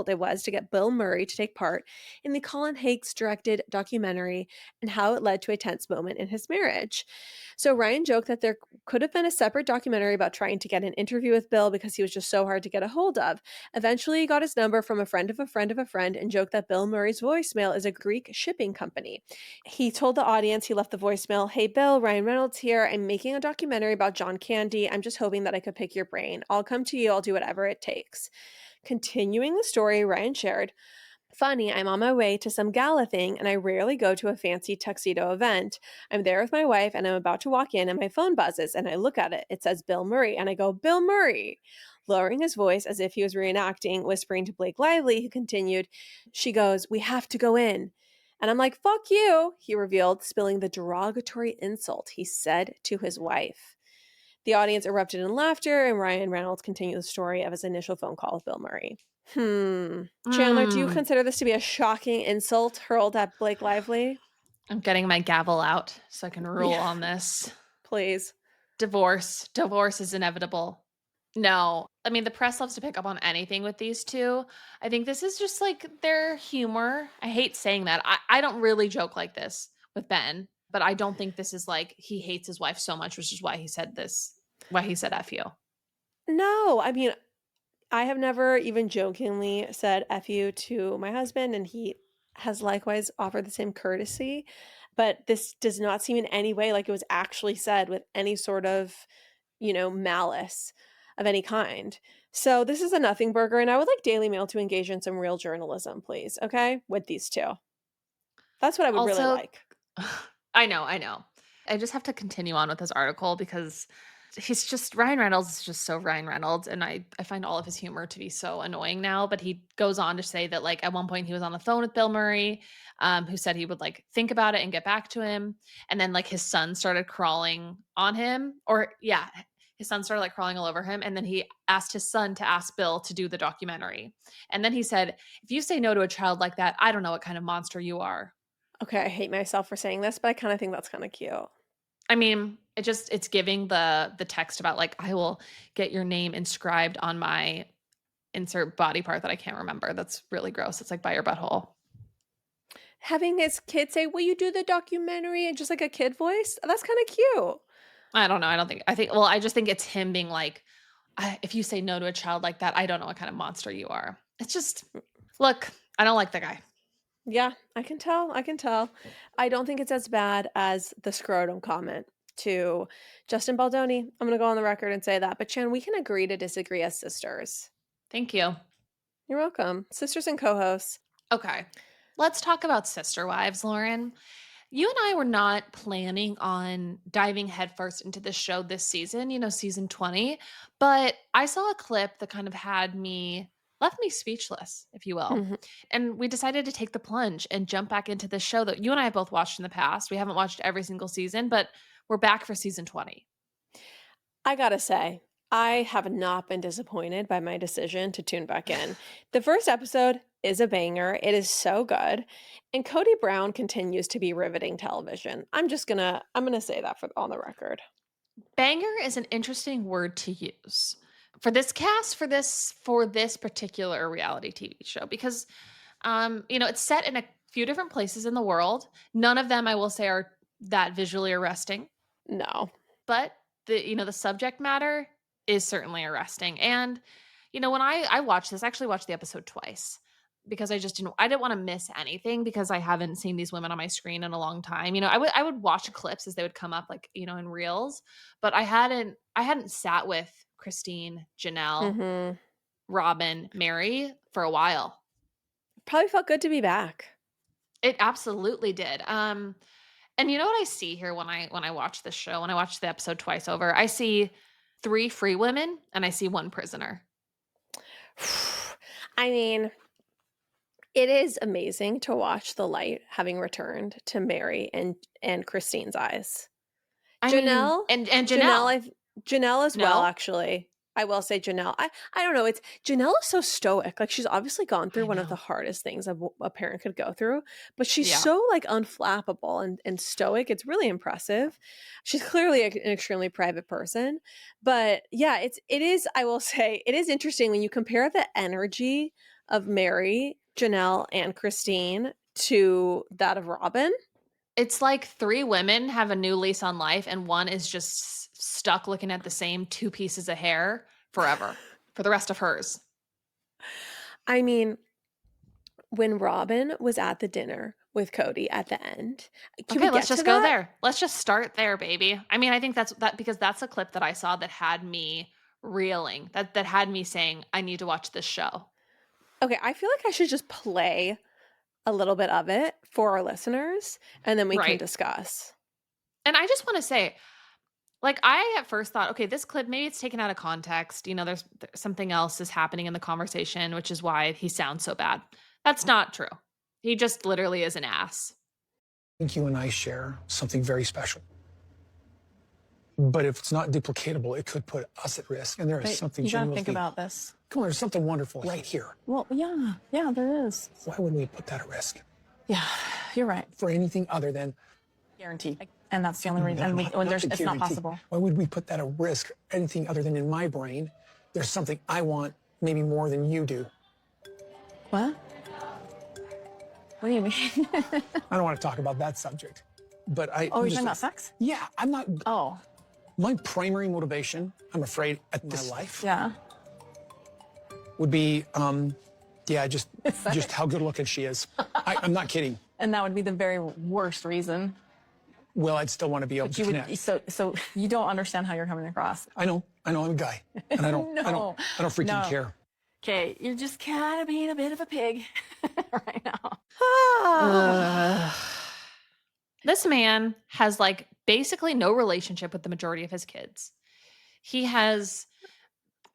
it was to get Bill Murray to take part in the Colin Hanks directed documentary and how it led to a tense moment in his marriage. So Ryan joked that there could have been a separate documentary about trying to get an interview with Bill because he was just so hard to get a hold of. Eventually, he got his number from a friend of a friend of a friend and joked that Bill Murray's voicemail is a Greek shipping company. He told the audience he left the voicemail, "Hey Bill, Ryan Reynolds here. I'm making a documentary about John Candy. I'm just hoping that I could pick your brain. I'll come to you. I'll do whatever it takes." Continuing the story, Ryan shared, "Funny, I'm on my way to some gala thing and I rarely go to a fancy tuxedo event. I'm there with my wife and I'm about to walk in and my phone buzzes and I look at it. It says Bill Murray and I go, 'Bill Murray.'" Lowering his voice as if he was reenacting, whispering to Blake Lively, who continued, she goes, "We have to go in." And I'm like, "Fuck you," he revealed, spilling the derogatory insult he said to his wife. The audience erupted in laughter, and Ryan Reynolds continued the story of his initial phone call with Bill Murray. Chandler, do you Mm. consider this to be a shocking insult hurled at Blake Lively? I'm getting my gavel out so I can rule Yeah, on this. please. Divorce. Divorce is inevitable. No. I mean, the press loves to pick up on anything with these 2. I think this is just, like, their humor. I hate saying that. I don't really joke like this with Ben, but I don't think this is, like, he hates his wife so much, which is why he said "F you." No, I mean, I have never even jokingly said "F you" to my husband, and he has likewise offered the same courtesy. But this does not seem in any way like it was actually said with any sort of, malice of any kind. So this is a nothing burger, and I would like Daily Mail to engage in some real journalism, please, okay, with these two. That's what I would really Also like. I know, I know. I just have to continue on with this article because Ryan Reynolds is just so Ryan Reynolds, and I find all of his humor to be so annoying now, but he goes on to say that, like, at one point he was on the phone with Bill Murray, who said he would, like, think about it and get back to him, and then, like, his son started crawling on him or yeah, his son started, like, crawling all over him, and then he asked his son to ask Bill to do the documentary, and then he said, "If you say no to a child like that, I don't know what kind of monster you are." Okay, I hate myself for saying this, but I kinda think that's kinda cute. I mean, it's giving the text about, like, "I will get your name inscribed on my" insert body part that I can't remember. That's really gross. It's, like, by your butthole. Having his kid say, "Will you do the documentary?" in just like a kid voice, that's kinda cute. I don't know, I just think it's him being like, If you say no to a child like that, I don't know what kind of monster you are." It's just look, I don't like the guy. Yeah, I can tell, I can tell. I don't think it's as bad as the scrotum comment to Justin Baldoni. I'm gonna go on the record and say that, but Chan, we can agree to disagree as sisters. Thank you. You're welcome. Sisters and co-hosts. Okay. Let's talk about sister wives, Lauren. You and I were not planning on diving headfirst into this show this season, season 20, but I saw a clip that kind of left me speechless, if you will. Mhm. And we decided to take the plunge and jump back into this show that you and I have both watched in the past. We haven't watched every single season, but we're back for season 20. I gotta say, I have not been disappointed by my decision to tune back in. The first episode is a banger. It is so good. And Cody Brown continues to be riveting television. I'm gonna say that on the record. Banger is an interesting word to use for this cast for this particular reality TV show because it's set in a few different places in the world. None of them I will say are that visually arresting, No. but the subject matter is certainly arresting. And when I watched this, I actually watched the episode twice. because I didn't wanna miss anything because I haven't seen these women on my screen in a long time. I would watch clips as they would come up, like, in reels, but I hadn't sat with Christine, Janelle, Mhm. Robyn, Mary for a while. Probably felt good to be back. It absolutely did. And you know what I see here when I watch this show, when I watch the episode twice over? I see 3 free women and I see 1 prisoner. I mean, it is amazing to watch the light having returned to Mary and Christine's eyes. I mean, Janelle and Janelle, Janelle. Janelle as well, No? actually. I will say Janelle. I don't know, it's Janelle is so stoic, like, she's obviously gone I through one of the know. hardest things a parent could go through, but she's Yeah. so, like, unflappable and stoic, it's really impressive. She's clearly an extremely private person, but, yeah, it is I will say, it is interesting when you compare the energy of Mary, Janelle, and Christine to that of Robin. It's like 3 women have a new lease on life, and 1 is just stuck looking at the same 2 pieces of hair forever, for the rest of hers. I mean, when Robin was at the dinner with Cody at the end, can we Okay, let's get to just go that? there. Let's just start there, baby. I mean, I think because that's a clip that I saw that had me reeling, that had me saying, "I need to watch this show." Okay, I feel like I should just play a little bit of it for our listeners, and then we can Right. discuss. And I just wanna say, like, I at first thought, "Okay, this clip, maybe it's taken out of context, there's something else is happening in the conversation, which is why he sounds so bad." That's not true. He just literally is an ass. think you and I share something very special. But if it's not duplicatable, it could put us at risk. And there is But something you gotta genuinely. think about this. Come on, there's something wonderful right here. Well, yeah, there is. Why would we put that at risk Yeah, you're right. for anything other than? Guaranteed. And that's the only reason. And Not it's to not guarantee. possible. Why would we put that at risk? Anything other than in my brain, there's something I want maybe more than you do. What? What do you mean? I don't want to talk about that subject. But I. Oh, I'm you're just- talking about sex? Yeah, I'm not. Oh, My primary motivation, I'm afraid, at this life yeah. would be, just how good looking she is. I'm not kidding. And that would be the very worst reason. Well, I'd still want to be able to You connect. would. So you don't understand how you're coming across. I know, I'm a guy, and I don't freaking No. care. Okay, you're just kind of being a bit of a pig right now. This man has, like, basically no relationship with the majority of his kids. He has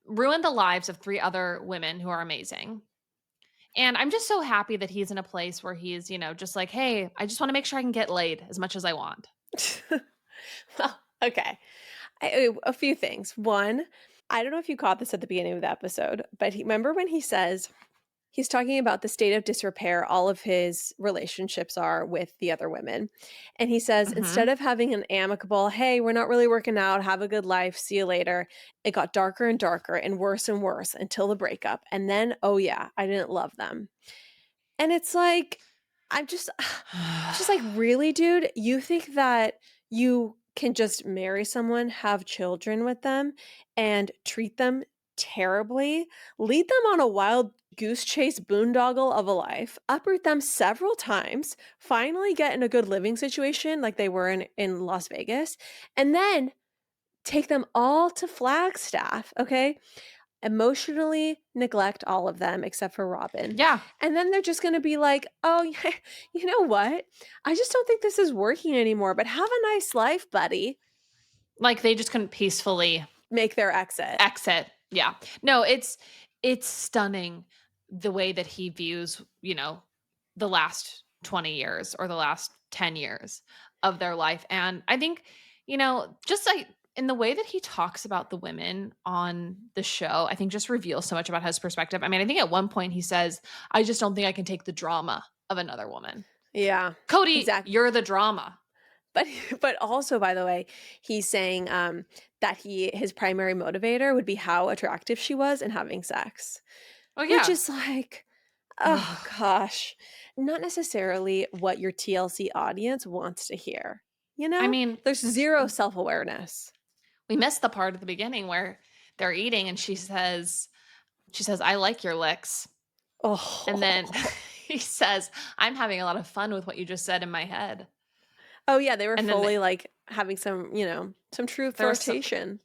ruined the lives of 3 other women who are amazing. And I'm just so happy that he's in a place where he's, just like, "Hey, I just wanna make sure I can get laid as much as I want." Well, okay. A few things. One, I don't know if you caught this at the beginning of the episode, but remember when he says he's talking about the state of disrepair all of his relationships are with the other women. And he says, Mhm. instead of having an amicable, hey, we're not really working out, have a good life, see you later, it got darker and darker and worse until the breakup. And then, oh yeah, I didn't love them. And it's like, I'm just like, really, dude? You think that you can just marry someone, have children with them, and treat them terribly, lead them on a wild goose chase boondoggle of a life, uproot them several times, finally get in a good living situation like they were in Las Vegas, and then take them all to Flagstaff, okay? Emotionally neglect all of them except for Robin. Yeah. And then they're just gonna be like, "Oh, yeah, you know what? I just don't think this is working anymore, but have a nice life, buddy." Like, they just couldn't peacefully Make their exit. exit. Yeah. No, it's stunning the way that he views, the last 20 years or the last 10 years of their life. And I think, just like in the way that he talks about the women on the show, I think just reveals so much about his perspective. I mean, I think at one point he says, "I just don't think I can take the drama of another woman." Yeah, Cody, exactly. you're the drama. But but also, by the way, he's saying, that his primary motivator would be how attractive she was and having sex, Oh, which yeah. is like, oh gosh, not necessarily what your TLC audience wants to hear, you I know? mean, There's zero self-awareness. we missed the part at the beginning where they're eating and she says, "I like your licks." And then Oh. he says, "I'm having a lot of fun with what you just said in my head." Oh, yeah, they were And then fully, like, having some, some true there was flirtation.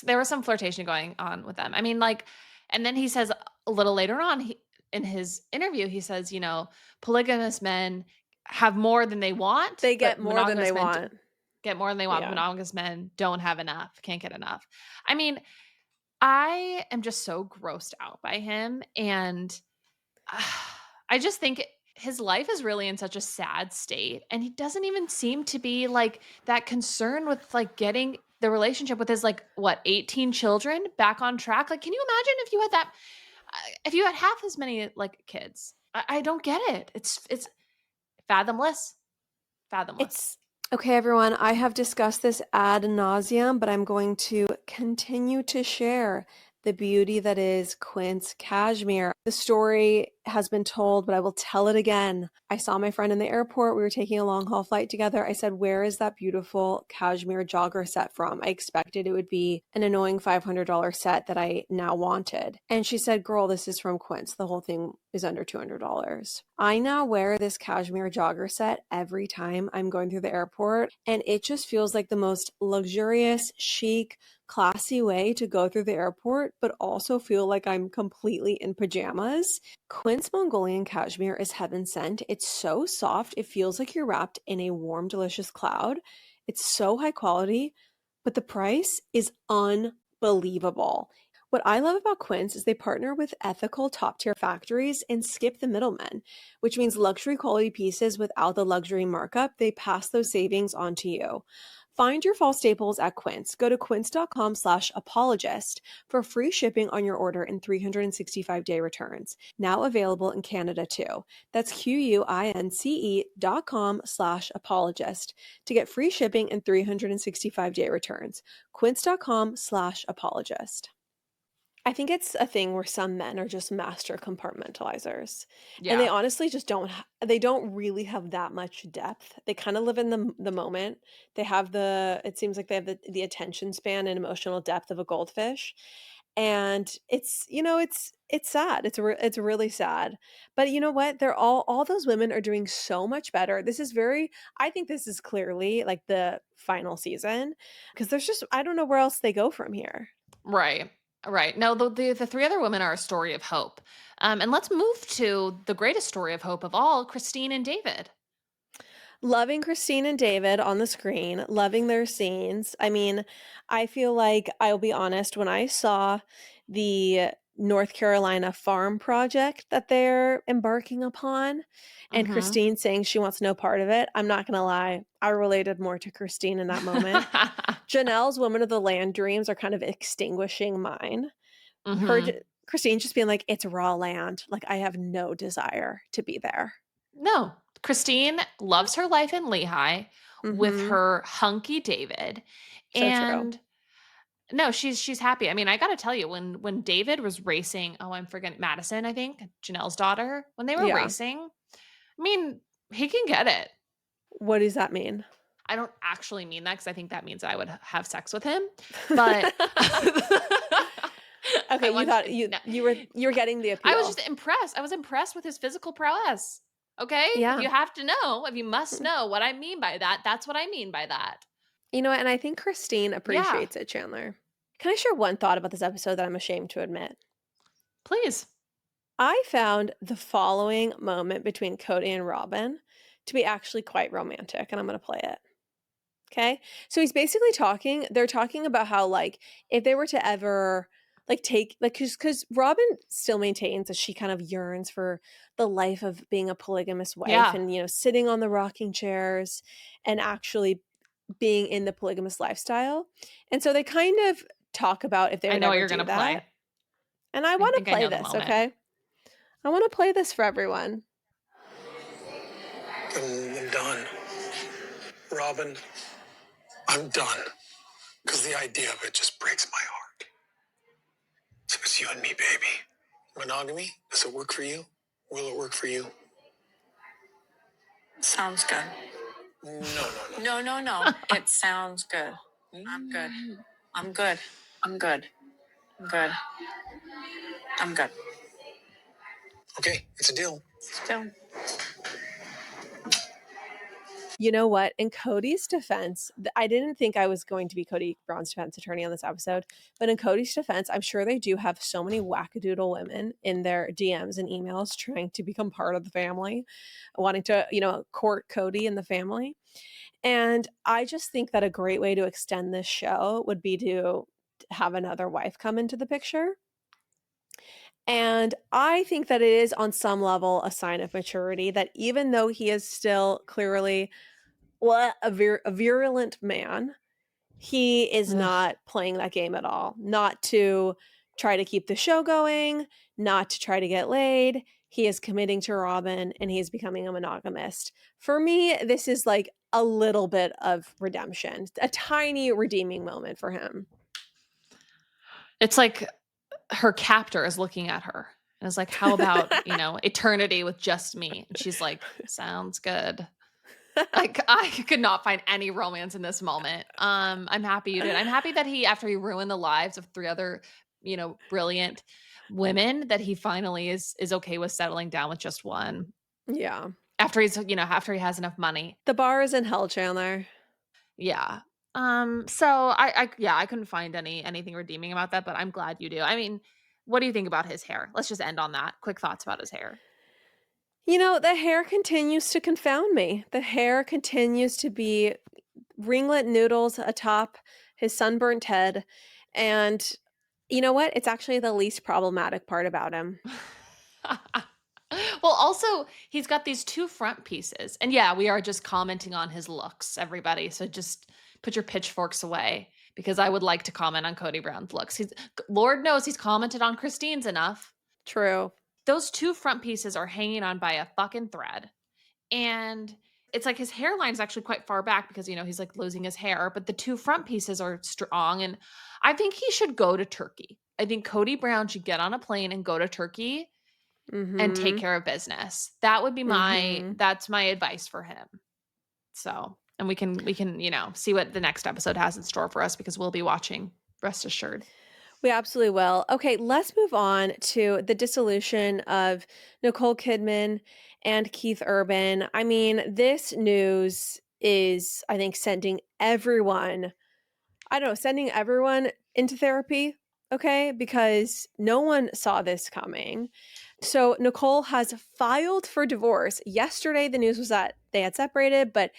there was some flirtation going on with them. I mean, like, and then he says a little later on, in his interview, he says, polygamous men have more than they want, They get but more than they monogamous men want. get more than they want. But Yeah. monogamous men don't have enough, can't get enough. I mean, I am just so grossed out by him, and I just think his life is really in such a sad state, and he doesn't even seem to be like that concerned with like getting the relationship with his like what 18 children back on track. Like, can you imagine if you had that? If you had half as many like kids? I don't get it. It's fathomless, fathomless. It's okay, everyone. I have discussed this ad nauseum, but I'm going to continue to share the beauty that is Quince Cashmere. The story has been told, but I will tell it again. I saw my friend in the airport. We were taking a long haul flight together. I said, "Where is that beautiful cashmere jogger set from?" I expected it would be an annoying $500 set that I now wanted. And she said, "Girl, this is from Quince. The whole thing is under $200. I now wear this cashmere jogger set every time I'm going through the airport, and it just feels like the most luxurious, chic, classy way to go through the airport, but also feel like I'm completely in pajamas. Quince Mongolian cashmere is heaven sent. It's so soft, it feels like you're wrapped in a warm, delicious cloud. It's so high quality, but the price is unbelievable. What I love about Quince is they partner with ethical top tier factories and skip the middlemen, which means luxury quality pieces without the luxury markup. They pass those savings on to you. Find your fall staples at Quince. Go to quince.com/apologist for free shipping on your order and 365-day returns. Now available in Canada too. That's QUINCE.com/apologist to get free shipping and 365-day returns. Quince.com/apologist. I think it's a thing where some men are just master compartmentalizers, and they Yeah. honestly just they don't really have that much depth. They kind of live in the moment. They have it seems like they have the attention span and emotional depth of a goldfish. And it's sad. It's really sad. But you know what? They're all those women are doing so much better. I think this is clearly like the final season because there's just I don't know where else they go from here. Right. Right. No, the three other women are a story of hope. And let's move to the greatest story of hope of all, Christine and David. Loving Christine and David on the screen, loving their scenes. I mean, I feel like I'll be honest, when I saw the North Carolina farm project that they're embarking upon and Mhm. Christine saying she wants no part of it, I'm not gonna lie, I related more to Christine in that moment. Janelle's Woman of the Land dreams are kind of extinguishing mine. Her Mhm. Christine just being like, "It's raw land. Like, I have no desire to be there." No, Christine loves her life in Lehigh with Mhm. her hunky David, So true. and no, she's happy. I mean, I gotta tell you, when David was racing, oh, I'm forgetting Madison, I think, Janelle's daughter, when they were Yeah. racing, I mean, he can get it. What does that mean? I don't actually mean that because I think that means I would have sex with him, but Okay, I you want thought you you no. you were getting the I was appeal. just impressed. I was impressed with his physical prowess. Okay? If Yeah. you have to know, if you must know what I mean by that, that's what I mean by that. You know what? And I think Christine Yeah, appreciates it, Chandler. Can I share one thought about this episode that I'm ashamed to admit? please. I found the following moment between Cody and Robin to be actually quite romantic, and I'm going to play it. Okay. So he's basically they're talking about how, like, if they were to ever, like, take, like, because Robin still maintains that she kind of yearns for the life of being a polygamous wife Yeah, and, sitting on the rocking chairs and actually being in the polygamous lifestyle. And so they kind of talk about if they I would know what ever you're do gonna that. play. And I I want to think I play know the this, moment. okay? I want to play this for everyone. I'm done. Robin, I'm done. Because the idea of it just breaks my heart. So it's you and me, baby. Monogamy, does it work for you? Will it work for you? Sounds good. No. No. It sounds good. I'm good. I'm good. I'm good. I'm good. I'm good. Okay, it's a deal. So, you know what? In Cody's defense, I didn't think I was going to be Cody Brown's defense attorney on this episode, but in Cody's defense, I'm sure they do have so many wackadoodle women in their DMs and emails trying to become part of the family, wanting to, court Cody and the family. And I just think that a great way to extend this show would be to have another wife come into the picture. And I think that it is on some level a sign of maturity that even though he is still clearly a virulent man, he is Ugh. not playing that game at all. Not to try to keep the show going, not to try to get laid. He is committing to Robyn and he's becoming a monogamist. For me, this is like a little bit of redemption, a tiny redeeming moment for him. It's like her captor is looking at her and is like, how about, eternity with just me? And she's like, sounds good. Like, I could not find any romance in this moment. I'm happy you did. I'm happy that after he ruined the lives of 3 other, brilliant women, that he finally is okay with settling down with just one. Yeah. After after he has enough money. The bar is in hell, Chandler. Yeah. So I couldn't find anything redeeming about that, but I'm glad you do. I mean, what do you think about his hair? Let's just end on that. Quick thoughts about his hair. The hair continues to confound me. The hair continues to be ringlet noodles atop his sunburnt head. And you know what? It's actually the least problematic part about him. Well, also, he's got these 2 front pieces. And yeah, we are just commenting on his looks, everybody. So just put your pitchforks away because I would like to comment on Cody Brown's looks. Lord knows he's commented on Christine's enough. True. Those 2 front pieces are hanging on by a fucking thread. And it's like his hairline is actually quite far back because, he's like losing his hair, but the 2 front pieces are strong. And I think he should go to Turkey. I think Cody Brown should get on a plane and go to Turkey and take care of business. That would be that's my advice for him. So, and we can, see what the next episode has in store for us because we'll be watching, rest assured. We absolutely will. Okay, let's move on to the dissolution of Nicole Kidman and Keith Urban. I mean, this news is, I think, sending everyone into therapy, okay? Because no one saw this coming. So Nicole has filed for divorce. Yesterday, the news was that they had separated, but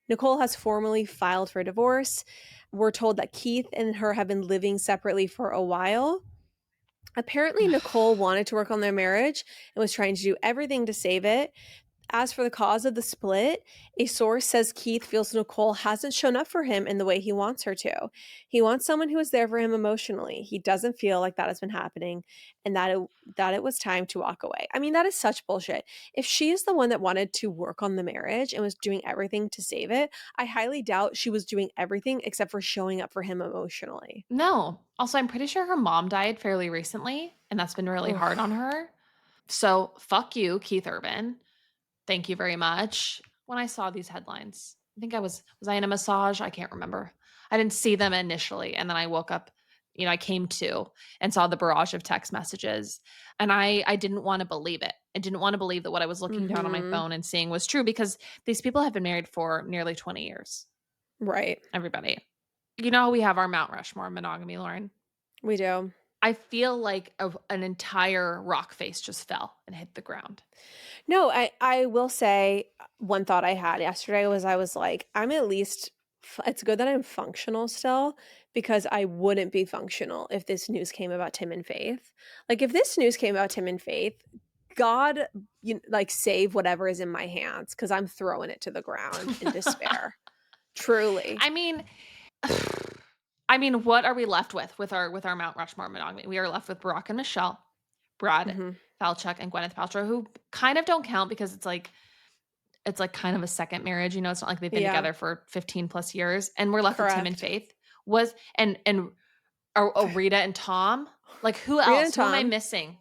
Nicole has formally filed for divorce. We're told that Keith and her have been living separately for a while. Apparently, Nicole wanted to work on their marriage and was trying to do everything to save it. As for the cause of the split, a source says Keith feels Nicole hasn't shown up for him in the way he wants her to. He wants someone who is there for him emotionally. He doesn't feel like that has been happening and that it was time to walk away. I mean, that is such bullshit. If she is the one that wanted to work on the marriage and was doing everything to save it, I highly doubt she was doing everything except for showing up for him emotionally. No. Also, I'm pretty sure her mom died fairly recently, and that's been really hard on her. So, fuck you, Keith Urban. Thank you very much. When I saw these headlines, I think was I in a massage? I can't remember. I didn't see them initially. And then I woke up, I came to and saw the barrage of text messages. And I didn't want to believe it. I didn't want to believe that what I was looking down on my phone and seeing was true because these people have been married for nearly 20 years. Right. Everybody. We have our Mount Rushmore monogamy, Lauren. We do. I feel like an entire rock face just fell and hit the ground. No, I will say one thought I had yesterday was I was like, it's good that I'm functional still because I wouldn't be functional if this news came about Tim and Faith. Like if this news came about Tim and Faith, God, save whatever is in my hands because I'm throwing it to the ground in despair. Truly. I mean, what are we left with our Mount Rushmore monogamy? We are left with Barack and Michelle, Brad Falchuk, and Gwyneth Paltrow, who kind of don't count because it's like kind of a second marriage. It's not like they've been together for 15 plus years. And we're left with Tim and Faith. And Rita and Tom. Like who else? Who am I missing?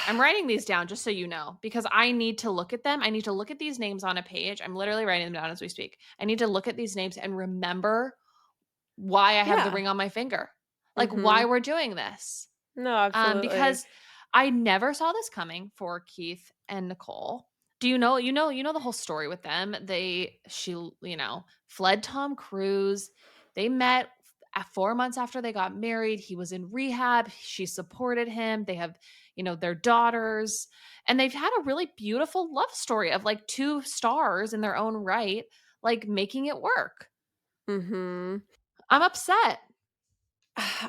I'm writing these down just so you know, because I need to look at them. I need to look at these names on a page. I'm literally writing them down as we speak. I need to look at these names and remember why I have the ring on my finger. Like why we're doing this. No, absolutely. Because I never saw this coming for Keith and Nicole. Do you know the whole story with them? Fled Tom Cruise. They met 4 months after they got married. He was in rehab. She supported him. They have, their daughters, and they've had a really beautiful love story of like two stars in their own right, like making it work. Mhm. I'm upset.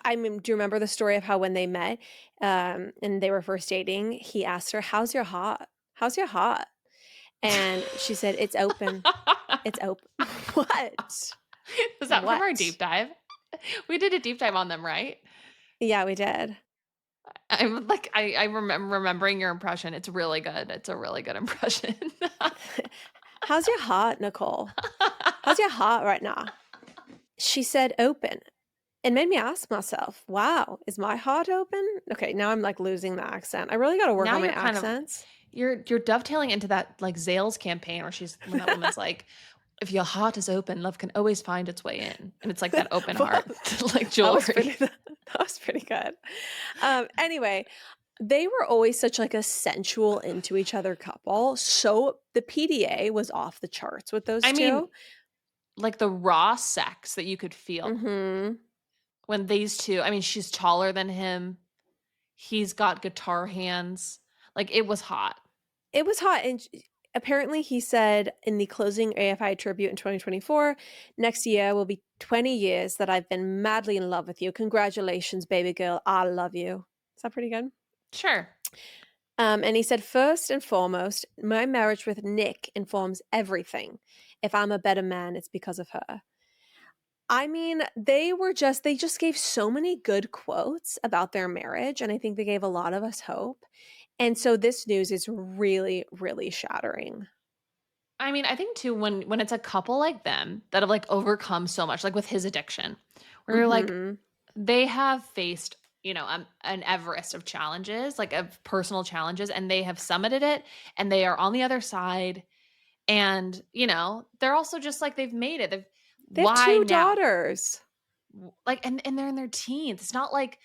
I mean, do you remember the story of how when they met, and they were first dating, he asked her, "How's your heart? How's your heart?" And she said, "It's open. It's open." What? Is that from our What? deep dive? We did a deep dive on them, right? Yeah, we did. I'm like, I remembering your impression. It's really good. It's a really good impression. "How's your heart, Nicole? How's your heart right now?" She said, "Open." It made me ask myself, "Wow, is my heart open?" Okay, now I'm, like, losing the accent. I really gotta work Now on my you're kind of accents. you're dovetailing into that like Zales campaign when that woman's like, if your heart is open, love can always find its way in. And it's like that open Well, heart, like that was jewelry. pretty that was pretty good. Anyway, they were always such, like, a sensual into each other couple, so the PDA was off the charts with those I mean, 2. like the raw sex that you could feel Mhm. when these two, I mean, she's taller than him. He's got guitar hands. Like it was hot. It was hot, and sh apparently he said in the closing AFI tribute in 2024, "Next year will be 20 years that I've been madly in love with you. Congratulations, baby girl. I love you." Is that pretty good? Sure. And he said, "First and foremost, my marriage with Nick informs everything. If I'm a better man, it's because of her." I mean, they just gave so many good quotes about their marriage, and I think they gave a lot of us hope. And so this news is really, really shattering. I mean, I think too when it's a couple like them that have like overcome so much, like with his addiction, where you're like, Mhm. they have faced, an Everest of challenges, like of personal challenges, and they have summited it, and they are on the other side, and they're also just like they've made it. They have Why 2 now? daughters. Like, and they're in their teens. It's not like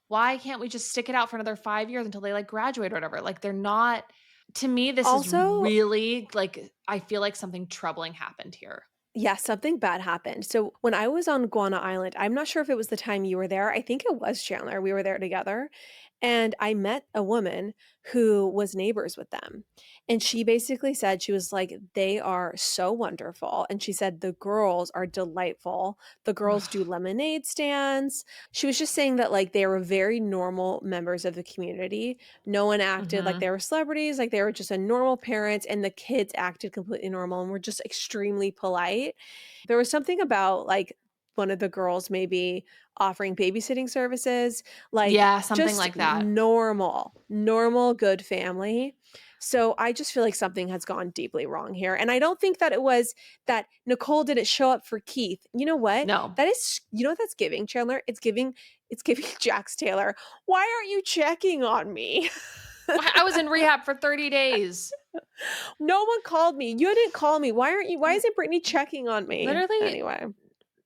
why can't we just stick it out for another 5 years until they like graduate or whatever? Like they're not. To me, this is Also, really like I feel like something troubling happened here. yeah, something bad happened. So when I was on Guana Island, I'm not sure if it was the time you were there. I think it was Chandler. We were there together. And I met a woman who was neighbors with them. And she basically said, she was like, they are so wonderful. And she said, the girls are delightful. The girls do lemonade stands. She was just saying that, like, they were very normal members of the community. No one acted like Mhm. they were celebrities, like they were just a normal parents, and the kids acted completely normal and were just extremely polite. There was something about, like, one of the girls maybe offering babysitting services, like, Yeah, something just like that. normal, good family. So I just feel like something has gone deeply wrong here, and I don't think that it was that Nicole didn't show up for Keith. You know what? No. That is, you know what that's giving, Chandler? It's giving Jax Taylor. "Why aren't you checking on me?" I was in rehab for 30 days. "No one called me. You didn't call me. Why L isn't Brittany checking on me?" Literally, Anyway.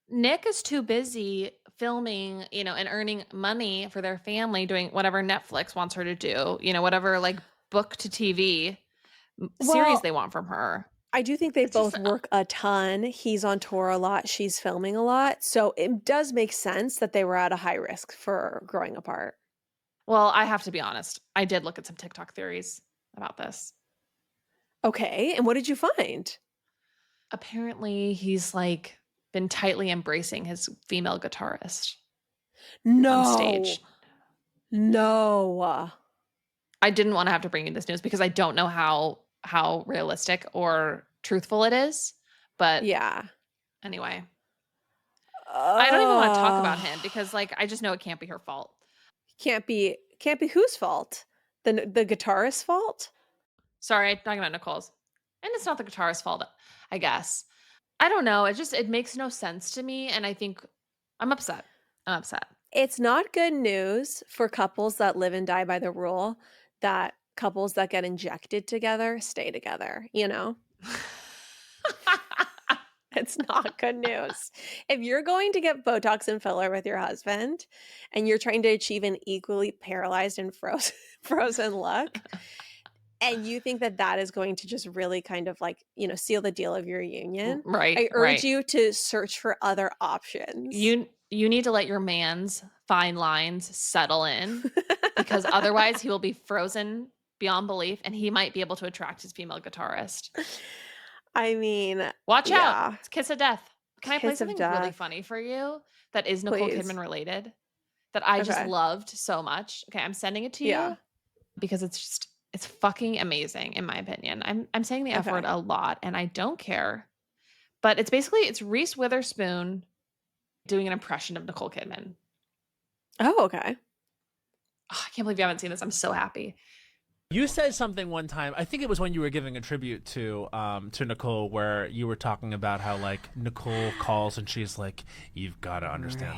Nick is too busy filming, and earning money for their family doing whatever Netflix wants her to do, whatever like book to TV series Well, they want from her. I do think they It's just both work a ton. He's on tour a lot, she's filming a lot, so it does make sense that they were at a high risk for growing apart. well, I have to be honest. I did look at some TikTok theories about this. Okay, and what did you find? Apparently, he's like been tightly embracing his female guitarist on No. stage. No. I didn't want to have to bring you this news because I don't know how realistic or truthful it is, but Yeah. anyway, I don't even want to talk about Ugh. him because like I just know it can't be her fault. Can't be whose fault? The guitarist's fault? Sorry, talking about Nicole's. And it's not the guitarist's fault, I guess. I don't know. It makes no sense to me. And I think I'm upset. I'm upset. It's not good news for couples that live and die by the rule that couples that get injected together stay together, you know? It's not good news. If you're going to get Botox and filler with your husband and you're trying to achieve an equally paralyzed and frozen look, and you think that that is going to just really kind of like, seal the deal of your union, Right, I urge right. you to search for other options. You need to let your man's fine lines settle in because otherwise he will be frozen beyond belief and he might be able to attract his female guitarist. I mean, Watch out. yeah. It's kiss of death. Can I play Kiss of something really death. funny for you that is Nicole Please. Kidman related that I just Okay. loved so much? Okay, I'm sending it to Yeah. you because it's fucking amazing in my opinion. I'm saying the F word Okay. a lot and I don't care. But it's Reese Witherspoon doing an impression of Nicole Kidman. Oh, okay. Oh, I can't believe you haven't seen this. I'm so happy. You said something one time. I think it was when you were giving a tribute to Nicole, where you were talking about how like Nicole calls and she's like, "You've got to understand."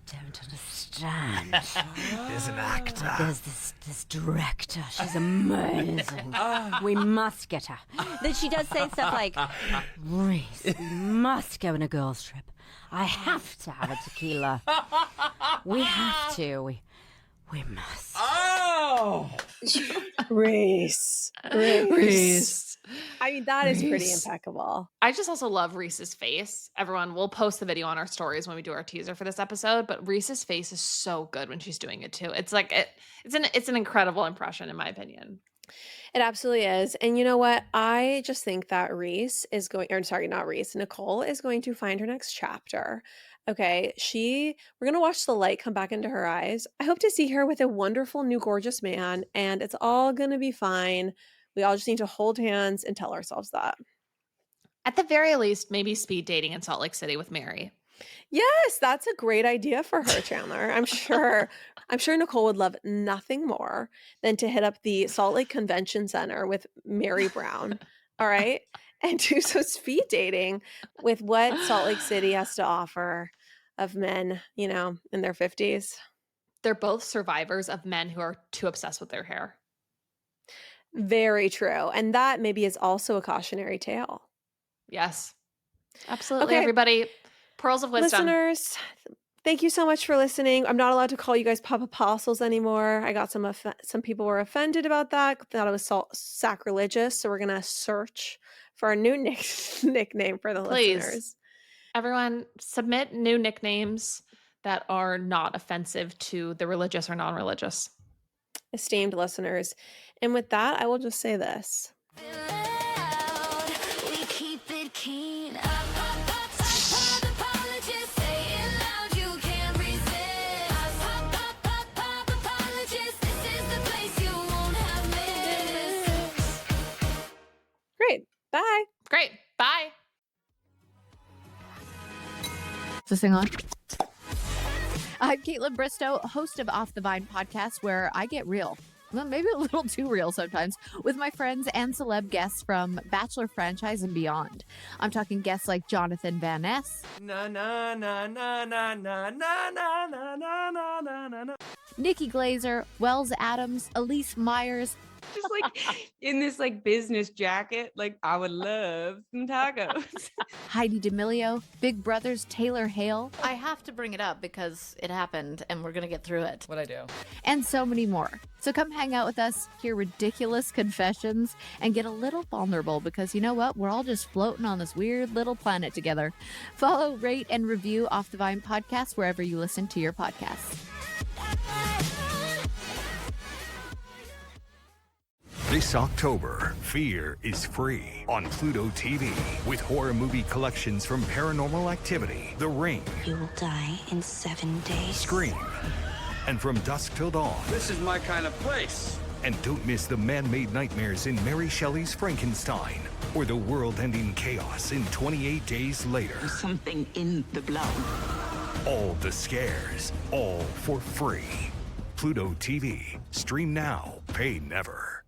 Don't understand. There's an actor. There's this director. She's amazing. We must get her. Then she does say stuff like, Reese, we must go on a girls' trip. I have to have a tequila. We have to. We must. Oh, Reese. I mean, that is pretty Reese. impeccable. I just also love Reese's face. Everyone, we'll post the video on our stories when we do our teaser for this episode, but Reese's face is so good when she's doing it too. It's like it's an incredible impression in my opinion. It absolutely is. And you know what? I just think that Nicole is going to find her next chapter. Okay. We're going to watch the light come back into her eyes. I hope to see her with a wonderful new gorgeous man, and it's all going to be fine. We all just need to hold hands and tell ourselves that. At the very least, maybe speed dating in Salt Lake City with Mary. Yes, that's a great idea for her, Chandler. I'm sure Nicole would love nothing more than to hit up the Salt Lake Convention Center with Mary Brown. All right. And do some speed dating with what Salt Lake City has to offer of men, in their 50s. They're both survivors of men who are too obsessed with their hair. Very true. And that maybe is also a cautionary tale. Yes. Absolutely, Okay. everybody. Pearls of wisdom. Listeners, thank you so much for listening. I'm not allowed to call you guys Pop Apostles anymore. I got some people were offended about that, thought it was sacrilegious. So we're going to search for a new nickname for the listeners. Everyone, submit new nicknames that are not offensive to the religious or non-religious. Esteemed listeners. And with that, I will just say this. We keep it keen. Great. Bye. Great. Bye. Is this thing on? I'm Caitlin Bristow, host of Off the Vine podcast, where I get real. Well, maybe a little too real sometimes, with my friends and celeb guests from Bachelor franchise and beyond. I'm talking guests like Jonathan Van Ness, Nikki Glazer, Wells Adams, Elise Myers, just like in this like business jacket, like I would love some tacos. Heidi D'Amelio, Big Brother's Taylor Hale, I have to bring it up because it happened and we're going to get through it. What'd I do? and so many more. So come hang out with us, hear ridiculous confessions, and get a little vulnerable because you know what? We're all just floating on this weird little planet together. Follow, rate, and review Off the Vine podcast wherever you listen to your podcasts. This October, Fear is free on Pluto TV with horror movie collections from Paranormal Activity, The Ring, You will die in 7 days. Scream, and From Dusk Till Dawn. This is my kind of place. And don't miss the man-made nightmares in Mary Shelley's Frankenstein or the world-ending chaos in 28 Days Later. There's something in the blood. All the scares, all for free. Pluto TV. Stream now, pay never.